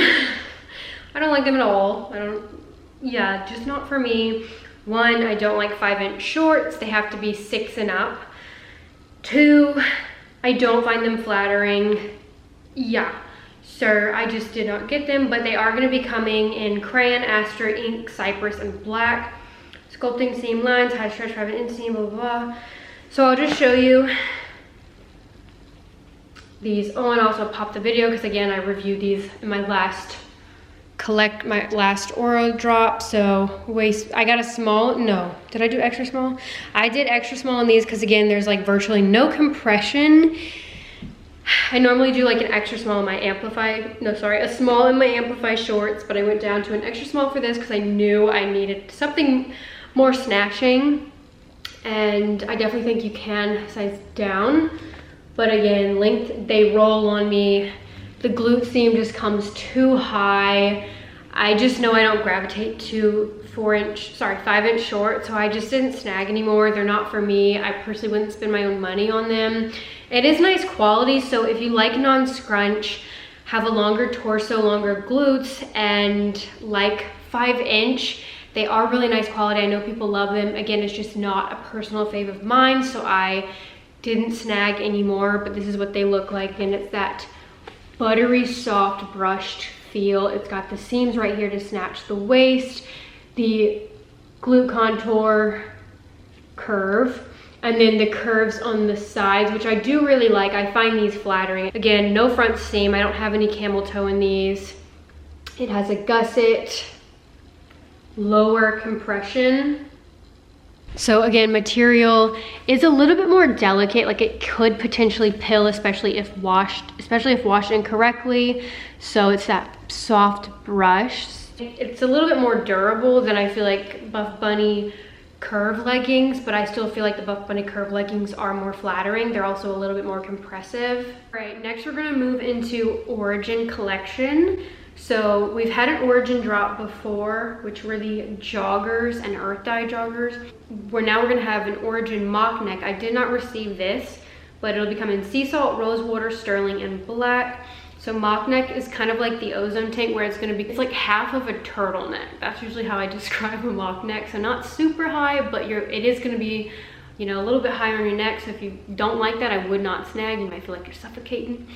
I don't like them at all. Yeah, just not for me. One, I don't like 5-inch shorts. They have to be 6 and up. 2, I don't find them flattering. Yeah, sir, I just did not get them, but they are going to be coming in crayon, aster, ink, cypress, and black. Sculpting seam lines, high stretch, 5-inch seam, blah, blah, blah. So I'll just show you these. Oh, and also pop the video because again, I reviewed these in my last Oro drop. So waist, I got a small. No, did I do extra small? I did extra small on these because again, there's like virtually no compression. I normally do like an extra small in my Amplify, no sorry, a small in my Amplify shorts, but I went down to an extra small for this because I knew I needed something more snatching, and I definitely think you can size down, but again, length, they roll on me. The glute seam just comes too high. I just know I don't gravitate to 5-inch shorts, so I just didn't snag anymore. They're not for me. I personally wouldn't spend my own money on them. It is nice quality, so if you like non-scrunch, have a longer torso, longer glutes, and like 5-inch, they are really nice quality. I know people love them. Again, it's just not a personal fave of mine, so I didn't snag anymore, but this is what they look like, and it's that buttery soft brushed feel. It's got the seams right here to snatch the waist, the glute contour curve, and then the curves on the sides, which I do really like. I find these flattering. Again, no front seam. I don't have any camel toe in these. It has a gusset, lower compression. So again, material is a little bit more delicate. Like it could potentially pill, especially if washed incorrectly. So it's that soft brush. It's a little bit more durable than I feel like Buff Bunny curve leggings, but I still feel like the Buff Bunny curve leggings are more flattering. They're also a little bit more compressive. All right, next we're gonna move into Origin collection. So we've had an Origin drop before, which were the joggers and earth dye joggers. Now we're gonna have an Origin mock neck. I did not receive this, but it'll be coming in sea salt, rose water, sterling, and black. So mock neck is kind of like the ozone tank, where it's like half of a turtleneck. That's usually how I describe a mock neck. So not super high, but it is gonna be, you know, a little bit higher on your neck. So if you don't like that, I would not snag. You might feel like you're suffocating.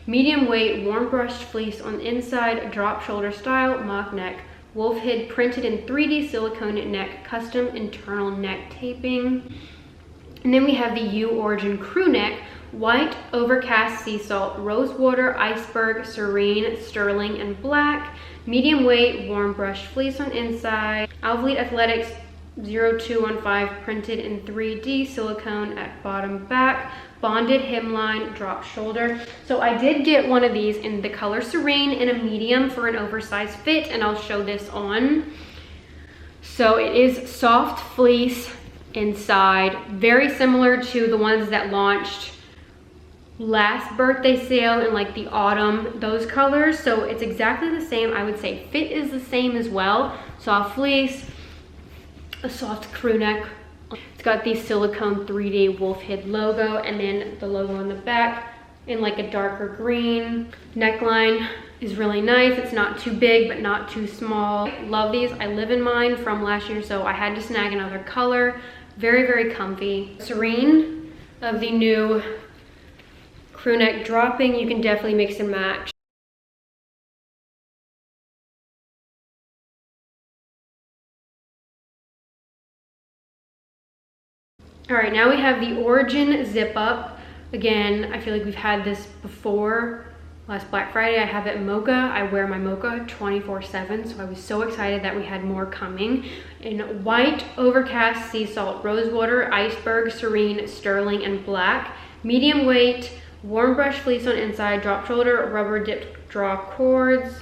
Medium weight, warm brushed fleece on the inside, drop shoulder style, mock neck. Wolf head printed in 3D silicone neck, custom internal neck taping. And then we have the U Origin crew neck, white, overcast sea salt, rosewater, iceberg, serene, sterling, and black. Medium weight, warm brushed fleece on inside. Alphalete Athletics 0215 printed in 3D silicone at bottom back. Bonded hemline, drop shoulder. So I did get one of these in the color serene in a medium for an oversized fit, and I'll show this on. So it is soft fleece inside, very similar to the ones that launched last birthday sale in like the autumn, those colors. So it's exactly the same. I would say fit is the same as well. Soft fleece, a soft crew neck. It's got the silicone 3D wolf head logo, and then the logo on the back in like a darker green. Neckline is really nice. It's not too big, but not too small. Love these. I live in mine from last year, so I had to snag another color. Very, very comfy. Serene of the new crew neck dropping. You can definitely mix and match. All right, now we have the Origin zip up. Again, I feel like we've had this before. Last Black Friday, I have it mocha. I wear my mocha 24/7, so I was so excited that we had more coming. In white, overcast, sea salt, rosewater, iceberg, serene, sterling, and black. Medium weight, warm brush fleece on inside, drop shoulder, rubber dipped draw cords.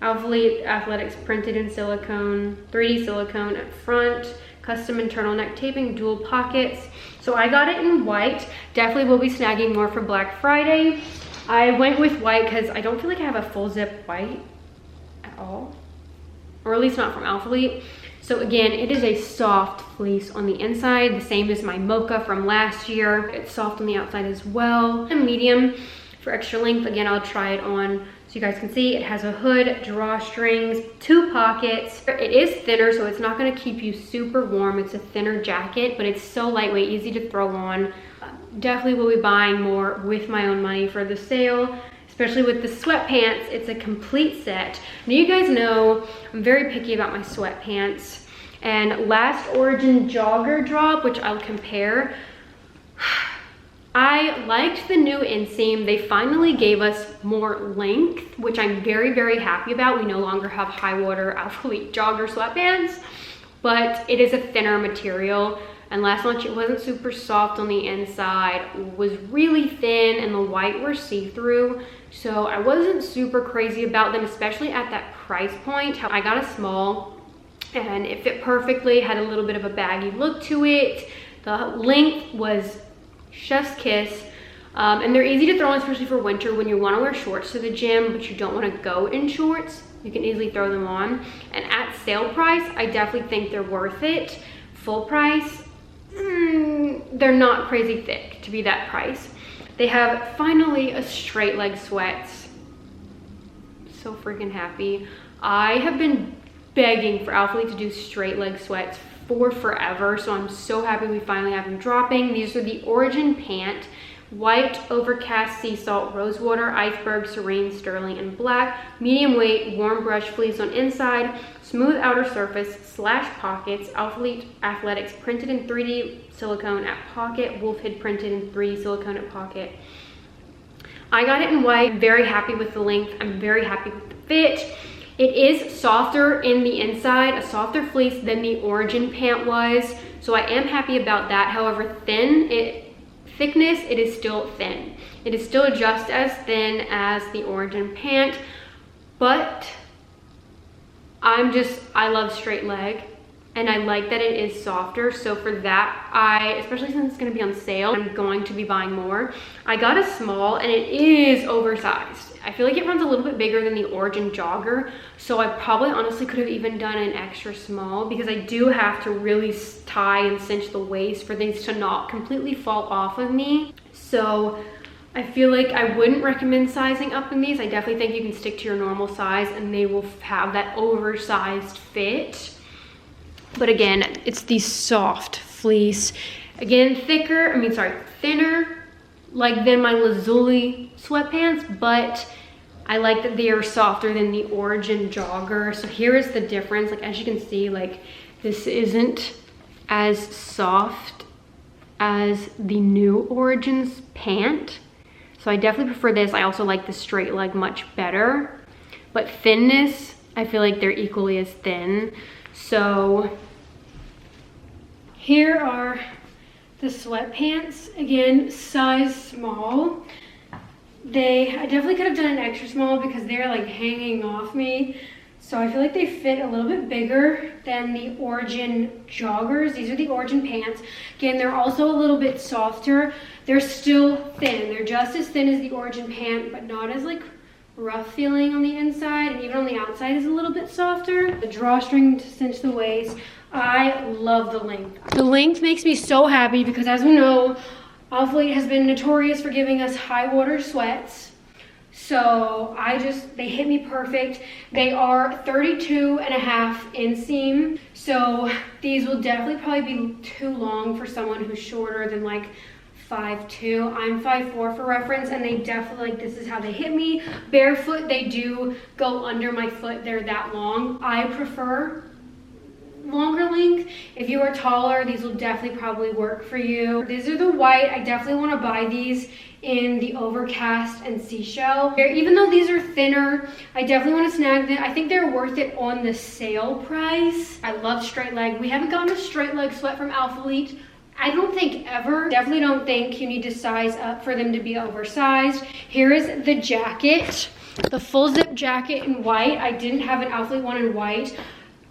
Alphalete Athletics printed in silicone, 3D silicone at front. Custom internal neck taping, dual pockets. So I got it in white. Definitely will be snagging more for Black Friday. I went with white because I don't feel like I have a full zip white at all, or at least not from Alphalete. So again, it is a soft fleece on the inside, the same as my mocha from last year. It's soft on the outside as well. A medium for extra length. Again, I'll try it on so you guys can see. It has a hood, drawstrings, 2 pockets. It is thinner, so it's not gonna keep you super warm. It's a thinner jacket, but it's so lightweight, easy to throw on. Definitely will be buying more with my own money for the sale, especially with the sweatpants. It's a complete set. Now you guys know I'm very picky about my sweatpants. And last Origin jogger drop, which I'll compare, I liked the new inseam. They finally gave us more length, which I'm very, very happy about. We no longer have high water Alphalete jogger sweatpants, but it is a thinner material. And last launch, it wasn't super soft on the inside, it was really thin, and the white were see-through. So I wasn't super crazy about them, especially at that price point. I got a small and it fit perfectly, had a little bit of a baggy look to it. The length was chef's kiss, and they're easy to throw on, especially for winter when you want to wear shorts to the gym but you don't want to go in shorts. You can easily throw them on, and at sale price I definitely think they're worth it. Full price, they're not crazy thick to be that price. They have finally a straight leg sweats. So freaking happy. I have been begging for Alphalete to do straight leg sweats for forever, so I'm so happy we finally have them dropping. These are the Origin pant, white, overcast, sea salt, rosewater, iceberg, serene, sterling, and black. Medium weight, warm brush fleece on inside, smooth outer surface, slash pockets. Alphalete Athletics printed in 3D silicone at pocket, wolf head printed in 3D silicone at pocket. I got it in white. I'm very happy with the length. I'm very happy with the fit. It is softer in the inside, a softer fleece than the Origin pant was, so I am happy about that. However, thickness, it is still thin. It is still just as thin as the Origin pant, but I love straight leg, and I like that it is softer. So for that, especially since it's gonna be on sale, I'm going to be buying more. I got a small, and it is oversized. I feel like it runs a little bit bigger than the Origin jogger, so I probably honestly could have even done an extra small, because I do have to really tie and cinch the waist for things to not completely fall off of me. So I feel like I wouldn't recommend sizing up in these. I definitely think you can stick to your normal size and they will have that oversized fit. But again, it's the soft fleece. Again, thinner like than my Lazuli sweatpants, but I like that they are softer than the Origin jogger. So here is the difference. Like, as you can see, like this isn't as soft as the new Origins pant. So I definitely prefer this. I also like the straight leg much better. But thinness, I feel like they're equally as thin. So here are the sweatpants. Again, size small. I definitely could have done an extra small because they're like hanging off me. So I feel like they fit a little bit bigger than the Origin joggers. These are the Origin pants. Again, they're also a little bit softer. They're still thin. They're just as thin as the Origin pant, but not as like rough feeling on the inside, and even on the outside is a little bit softer. The drawstring to cinch the waist. I love the length. The length makes me so happy because, as we know, Alphalete has been notorious for giving us high water sweats. So they hit me perfect. They are 32.5 inseam. So these will definitely probably be too long for someone who's shorter than like 5'2". I'm 5'4" for reference, and they definitely, like, this is how they hit me. Barefoot, they do go under my foot. They're that long. I prefer longer length. If you are taller, these will definitely probably work for you. These are the white. I definitely want to buy these in the Overcast and Seashell. Even though these are thinner, I definitely want to snag them. I think they're worth it on the sale price. I love straight leg. We haven't gotten a straight leg sweat from Alphalete, I don't think ever. Definitely don't think you need to size up for them to be oversized. Here is the jacket, the full zip jacket in white. I didn't have an Alphalete one in white.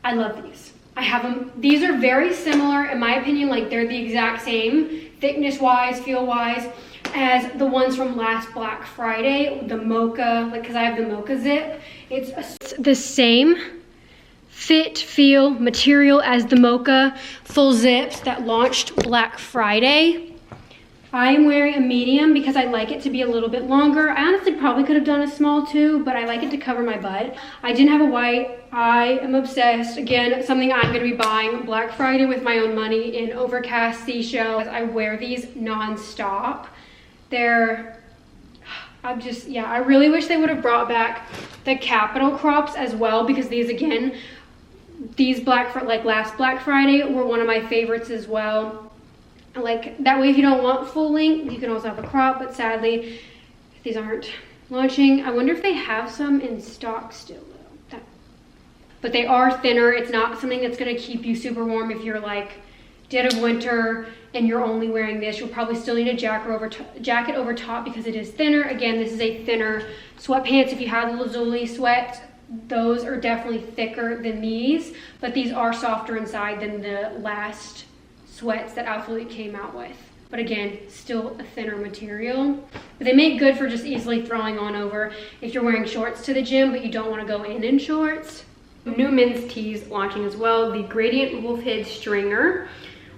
I love these. I have them. These are very similar, in my opinion. Like, they're the exact same, thickness wise, feel wise, as the ones from last Black Friday, the mocha, like, because I have the mocha zip. It's the same fit, feel, material as the mocha full zips that launched Black Friday. I am wearing a medium because I like it to be a little bit longer. I honestly probably could have done a small too, but I like it to cover my butt. I didn't have a white. I am obsessed. Again, something I'm going to be buying Black Friday with my own money in Overcast, Seashell. I wear these non-stop. I really wish they would have brought back the capital crops as well, because these, again, last Black Friday were one of my favorites as well. Like, that way if you don't want full length, you can also have a crop, but sadly these aren't launching. I wonder if they have some in stock still though. But they are thinner. It's not something that's going to keep you super warm if you're like dead of winter and you're only wearing this. You'll probably still need a jacket over top because it is thinner. Again, this is a thinner sweatpants. If you have the Lazuli sweat, those are definitely thicker than these, but these are softer inside than the last sweats that Alphalete came out with. But again, still a thinner material. But they make good for just easily throwing on over if you're wearing shorts to the gym, but you don't want to go in shorts. New men's tees launching as well. The Gradient Wolf Head Stringer,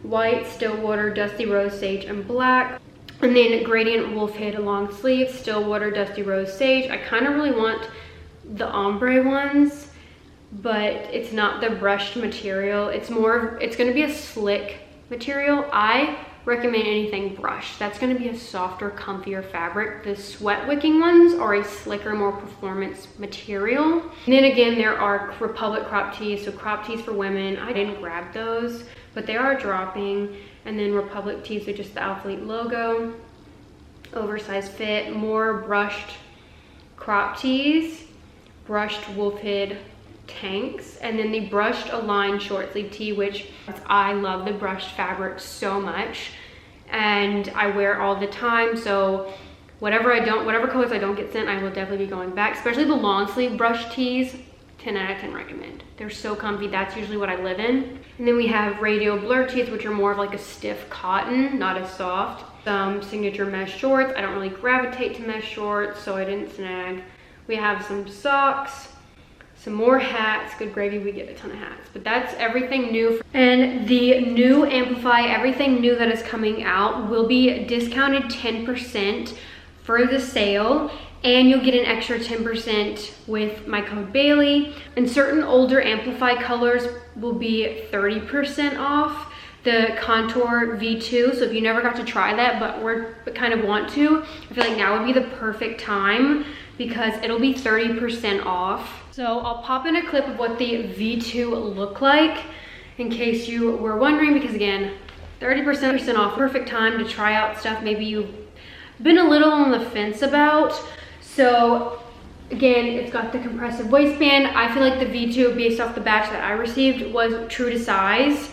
white, Stillwater, Dusty Rose, Sage, and black. And then Gradient Wolf Head long sleeve, Stillwater, Dusty Rose, Sage. I kind of really want the ombre ones, but it's not the brushed material. It's going to be a slick material. I recommend anything brushed. That's going to be a softer, comfier fabric. The sweat wicking ones are a slicker, more performance material. And then again, there are Republic crop tees, so crop tees for women. I didn't grab those, but they are dropping. And then Republic tees are just the Alphalete logo, oversized fit, more brushed crop tees, brushed wolf head tanks, and then the brushed aligned short sleeve tee, which I love the brushed fabric so much and I wear all the time. So whatever colors I don't get sent, I will definitely be going back, especially the long sleeve brushed tees. 10 out of 10 recommend. They're so comfy. That's usually what I live in. And then we have radial blur tees, which are more of like a stiff cotton, not as soft. Some signature mesh shorts. I don't really gravitate to mesh shorts, so I didn't snag. We have some socks, some more hats. Good gravy, we get a ton of hats. But that's everything new. And the new Amplify, everything new that is coming out will be discounted 10% for the sale, and you'll get an extra 10% with my code Bailey. And certain older Amplify colors will be 30% off. The Contour V2, so if you never got to try that but kind of want to, I feel like now would be the perfect time because it'll be 30% off. So I'll pop in a clip of what the V2 look like in case you were wondering, because again, 30% off, perfect time to try out stuff maybe you've been a little on the fence about. So again, it's got the compressive waistband. I feel like the V2, based off the batch that I received, was true to size.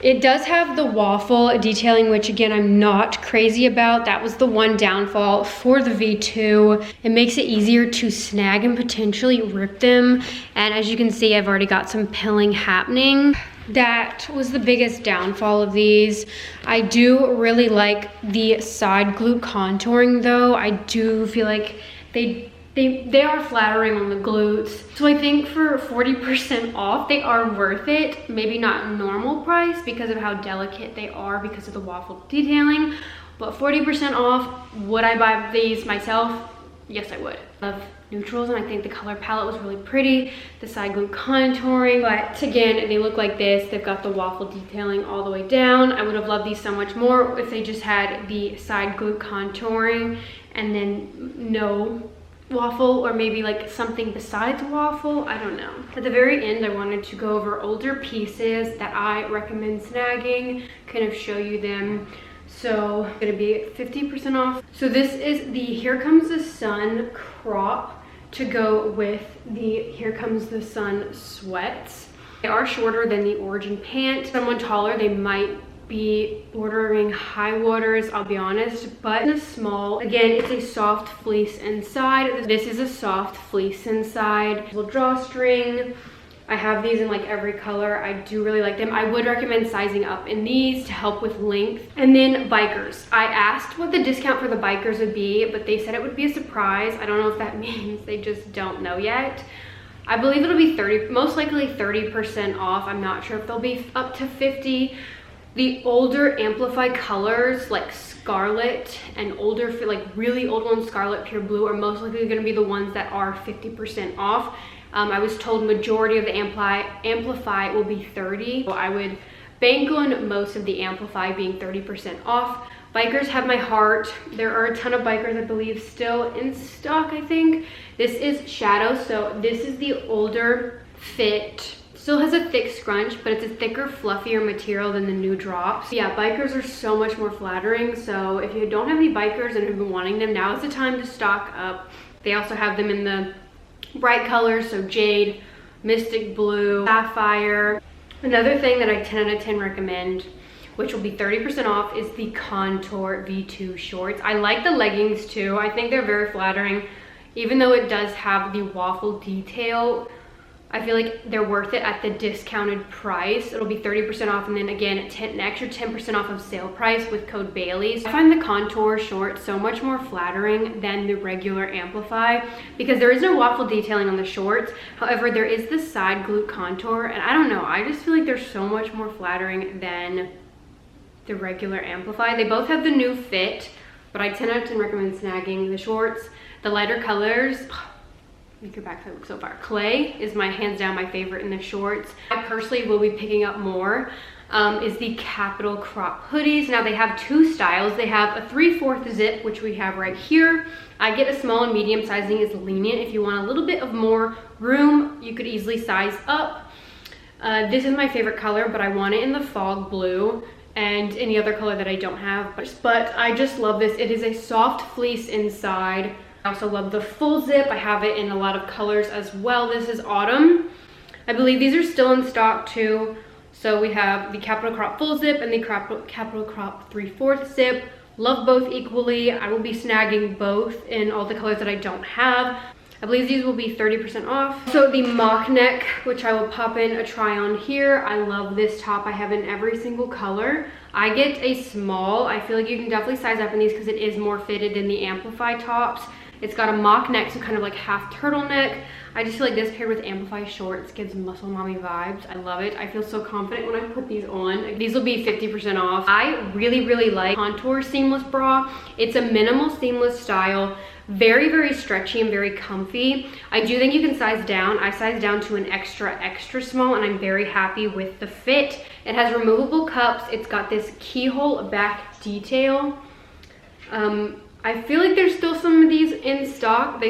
It does have the waffle detailing, which again, I'm not crazy about. That was the one downfall for the V2. It makes it easier to snag and potentially rip them. And as you can see, I've already got some pilling happening. That was the biggest downfall of these. I do really like the side glute contouring though. I do feel like they are flattering on the glutes. So I think for 40% off, they are worth it. Maybe not normal price because of how delicate they are because of the waffle detailing, but 40% off. Would I buy these myself? Yes, I would. I love neutrals, and I think the color palette was really pretty. The side glute contouring, but again, they look like this. They've got the waffle detailing all the way down. I would have loved these so much more if they just had the side glute contouring and then no waffle, or maybe like something besides waffle. I don't know. At the very end, I wanted to go over older pieces that I recommend snagging, kind of show you them. So it's gonna be 50% off. So this is the Here Comes the Sun crop to go with the Here Comes the Sun sweats. They are shorter than the Origin pant. Someone taller, they might be bordering high waters, I'll be honest, but in a small, again, it's a soft fleece inside. This is a soft fleece inside. Little drawstring. I have these in like every color. I do really like them. I would recommend sizing up in these to help with length. And then bikers. I asked what the discount for the bikers would be, but they said it would be a surprise. I don't know if that means they just don't know yet. I believe it'll be most likely 30% off. I'm not sure if they'll be up to 50. The older Amplify colors like Scarlet and older, like really old ones, Scarlet, Pure Blue, are most likely going to be the ones that are 50% off. I was told majority of the Amplify will be 30. So I would bank on most of the Amplify being 30% off. Bikers have my heart. There are a ton of bikers, I believe, still in stock, I think. This is Shadow, so this is the older fit. Still has a thick scrunch, but it's a thicker, fluffier material than the new drops. Yeah, bikers are so much more flattering. So if you don't have any bikers and have been wanting them, now is the time to stock up. They also have them in the bright colors, so jade, mystic blue, sapphire. Another thing that I 10 out of 10 recommend, which will be 30% off, is the Contour V2 shorts. I like the leggings too. I think they're very flattering. Even though it does have the waffle detail, I feel like they're worth it at the discounted price. It'll be 30% off, and then again, an extra 10% off of sale price with code Bailey.s. I find the Contour shorts so much more flattering than the regular Amplify because there is no waffle detailing on the shorts. However, there is the side glute contour, and I don't know, I just feel like they're so much more flattering than the regular Amplify. They both have the new fit, but I 10 out of 10 recommend snagging the shorts. The lighter colors, make your backside look so far. Clay is hands down my favorite in the shorts. I personally will be picking up more is the Capital Crop hoodies. Now they have two styles. They have a 3/4 zip, which we have right here. I get a small and medium. Sizing is lenient. If you want a little bit of more room, you could easily size up. This is my favorite color, but I want it in the fog blue and any other color that I don't have. But I just love this. It is a soft fleece inside. I also love the full zip. I have it in a lot of colors as well. This is autumn. I believe these are still in stock too. So we have the Capital Crop full zip and the Capital Crop 3/4 zip. Love both equally. I will be snagging both in all the colors that I don't have. I believe these will be 30% off. So the mock neck, which I will pop in a try on here. I love this top. I have in every single color. I get a small. I feel like you can definitely size up in these because it is more fitted than the Amplify tops. It's got a mock neck, so kind of like half turtleneck. I just feel like this paired with Amplify shorts gives muscle mommy vibes. I love it. I feel so confident when I put these on. These will be 50% off. I really, really like contour seamless bra. It's a minimal seamless style. Very, very stretchy and very comfy. I do think you can size down. I size down to an extra, extra small, and I'm very happy with the fit. It has removable cups. It's got this keyhole back detail. I feel like there's still some of these in stock.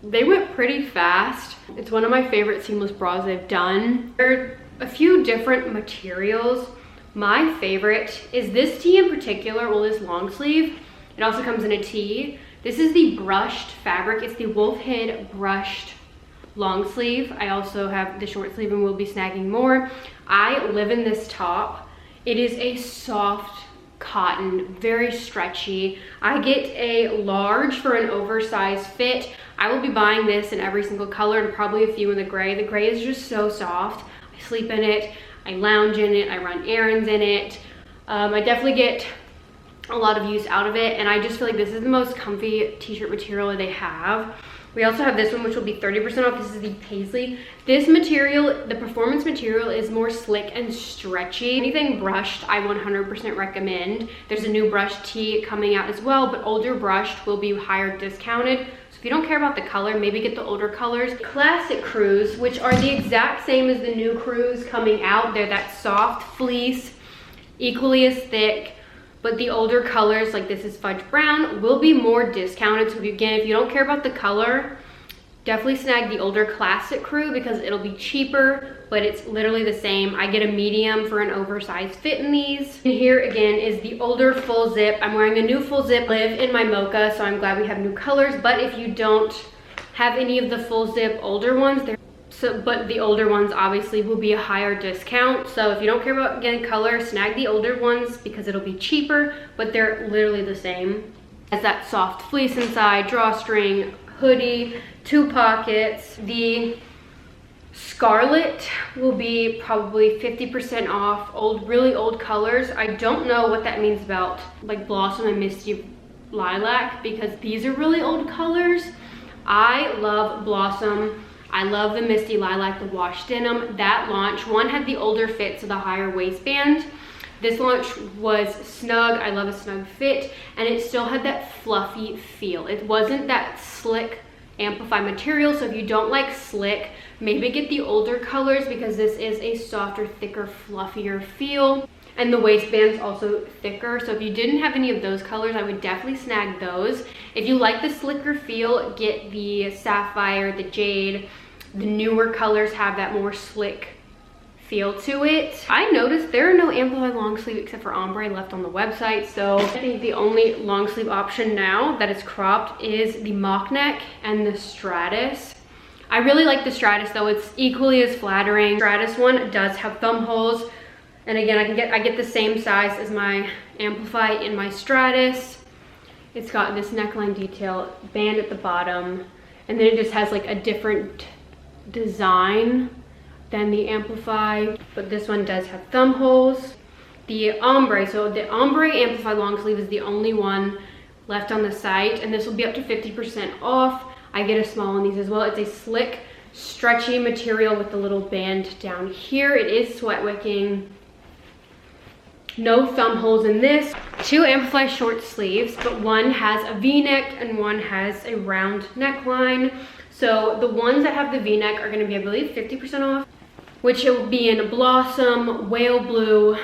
They went pretty fast. It's one of my favorite seamless bras they've done. There are a few different materials. My favorite is this tee in particular, well, this long sleeve. It also comes in a tee. This is the brushed fabric. It's the wolf head brushed long sleeve. I also have the short sleeve and will be snagging more. I live in this top. It is a soft cotton, very stretchy. I get a large for an oversized fit. I will be buying this in every single color and probably a few in the gray. The gray is just so soft. I sleep in it, I lounge in it, I run errands in it. I definitely get a lot of use out of it, and I just feel like this is the most comfy t-shirt material they have. We also have this one, which will be 30% off. This is the paisley. This material, the performance material, is more slick and stretchy. Anything brushed, I 100% recommend. There's a new brushed tee coming out as well, but older brushed will be higher discounted. So if you don't care about the color, maybe get the older colors. Classic crews, which are the exact same as the new crews coming out. They're that soft fleece, equally as thick. But the older colors, like this is fudge brown, will be more discounted. So again, if you don't care about the color, definitely snag the older classic crew because it'll be cheaper, but it's literally the same. I get a medium for an oversized fit in these. And here again is the older full zip. I'm wearing a new full zip. I live in my mocha, so I'm glad we have new colors. But if you don't have any of the full zip older ones, but the older ones obviously will be a higher discount. So if you don't care about getting color, snag the older ones because it'll be cheaper, but they're literally the same. Has that soft fleece inside, drawstring, hoodie, 2 pockets. The scarlet will be probably 50% off. Really old colors. I don't know what that means about like blossom and misty lilac because these are really old colors. I love blossom. I love the misty lilac, the wash denim. That launch, one had the older fit, so the higher waistband. This launch was snug. I love a snug fit, and it still had that fluffy feel. It wasn't that slick Amplify material, so if you don't like slick, maybe get the older colors because this is a softer, thicker, fluffier feel. And the waistband's also thicker, so if you didn't have any of those colors, I would definitely snag those. If you like the slicker feel, get the sapphire, the jade. The newer colors have that more slick feel to it. I noticed there are no Amplify long sleeve except for ombre left on the website, so I think the only long sleeve option now that is cropped is the mock neck and the Stratus. I really like the Stratus though. It's equally as flattering. Stratus one does have thumb holes. And again, I get the same size as my Amplify in my Stratus. It's got this neckline detail, band at the bottom, and then it just has like a different design than the Amplify. But this one does have thumb holes. The ombre, so the ombre Amplify long sleeve is the only one left on the site, and this will be up to 50% off. I get a small in these as well. It's a slick, stretchy material with the little band down here. It is sweat wicking. No thumb holes in this. 2 Amplify short sleeves, but one has a V-neck and one has a round neckline. So the ones that have the V-neck are going to be, I believe, 50% off, which will be in blossom, whale blue,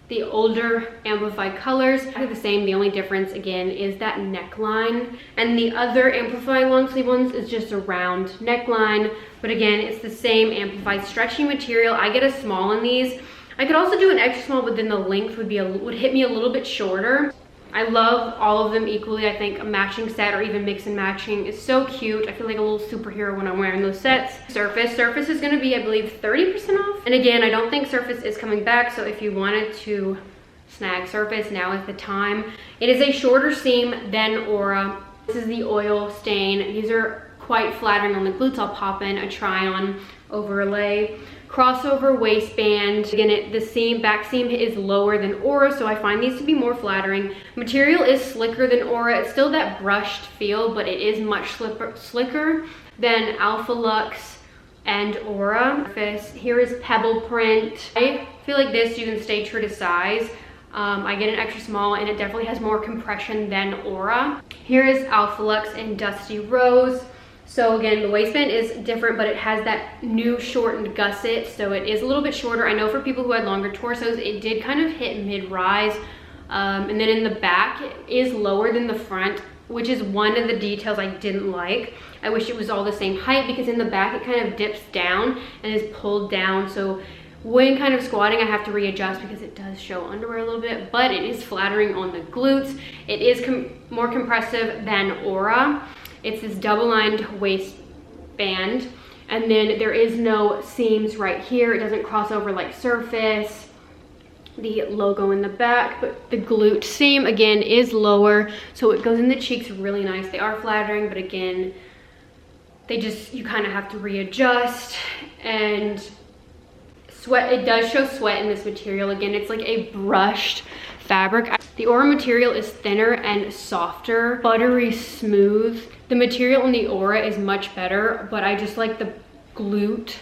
the older Amplify colors. They're the same. The only difference, again, is that neckline. And the other Amplify long sleeve ones is just a round neckline. But again, it's the same Amplify stretchy material. I get a small in these. I could also do an extra small, but then the length would hit me a little bit shorter. I love all of them equally. I think a matching set or even mix and matching is so cute. I feel like a little superhero when I'm wearing those sets. Surface is going to be, I believe, 30% off. And again, I don't think Surface is coming back, so if you wanted to snag Surface, now is the time. It is a shorter seam than Aura. This is the oil stain. These are quite flattering on the glutes. I'll pop in a try-on overlay. crossover waistband. Again, the back seam is lower than Aura, so I find these to be more flattering. Material is slicker than Aura. It's still that brushed feel, but it is much slicker than Alpha Luxe and Aura. Here is pebble print. I feel like this you can stay true to size. I get an extra small and it definitely has more compression than Aura. Here is Alpha Luxe in Dusty Rose. So again, the waistband is different, but it has that new shortened gusset, so it is a little bit shorter. I know for people who had longer torsos, it did kind of hit mid-rise. And then in the back, it is lower than the front, which is one of the details I didn't like. I wish it was all the same height, because in the back, it kind of dips down and is pulled down. So when kind of squatting, I have to readjust because it does show underwear a little bit, but it is flattering on the glutes. It is more compressive than Aura. It's this double-lined waistband, and then there is no seams right here. It doesn't cross over like Surface. The logo in the back, but the glute seam again is lower, so it goes in the cheeks really nice. They are flattering, but again, you kind of have to readjust. And sweat, it does show sweat in this material. Again, it's like a brushed fabric. The Aura material is thinner and softer, buttery smooth. The material in the Aura is much better, but I just like the glute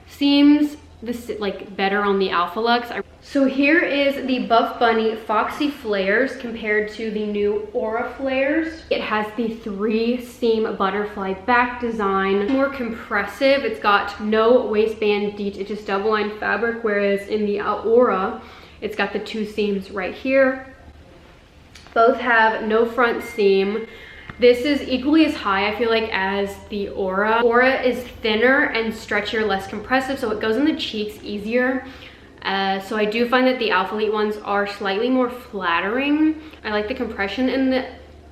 seams like better on the Alpha Luxe. So here is the Buff Bunny Foxy Flares compared to the new Aura Flares. It has the 3-seam butterfly back design, more compressive. It's got no waistband detail, it's just double-lined fabric, whereas in the Aura, it's got the 2 seams right here. Both have no front seam. This is equally as high, I feel like, as the Aura. Aura is thinner and stretchier, less compressive, so it goes in the cheeks easier. So I do find that the Alphalete ones are slightly more flattering. I like the compression in the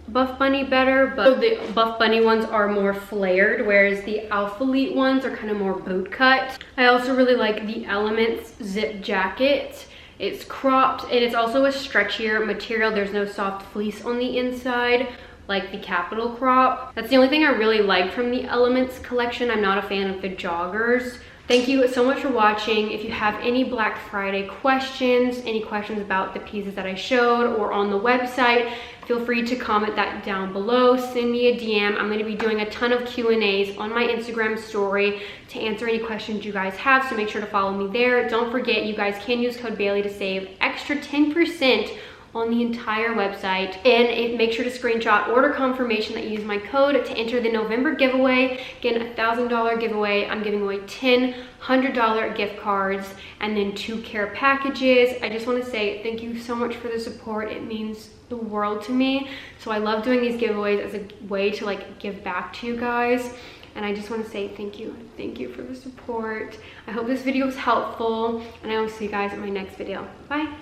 Buff Bunny better, but the Buff Bunny ones are more flared, whereas the Alphalete ones are kind of more boot cut. I also really like the Elements zip jacket. It's cropped, and it's also a stretchier material. There's no soft fleece on the inside like the Capital Crop. That's the only thing I really like from the Elements collection. I'm not a fan of the joggers. Thank you so much for watching. If you have any Black Friday questions, any questions about the pieces that I showed or on the website, feel free to comment that down below. Send me a DM. I'm gonna be doing a ton of Q&As on my Instagram story to answer any questions you guys have, so make sure to follow me there. Don't forget, you guys can use code Bailey to save extra 10% on the entire website, and make sure to screenshot order confirmation that you use my code to enter the November giveaway. Again, $1,000 giveaway. I'm giving away 10 $100 gift cards and then 2 care packages. I just want to say thank you so much for the support. It means the world to me. So I love doing these giveaways as a way to like give back to you guys. And I just want to say thank you for the support. I hope this video was helpful, and I will see you guys in my next video. Bye.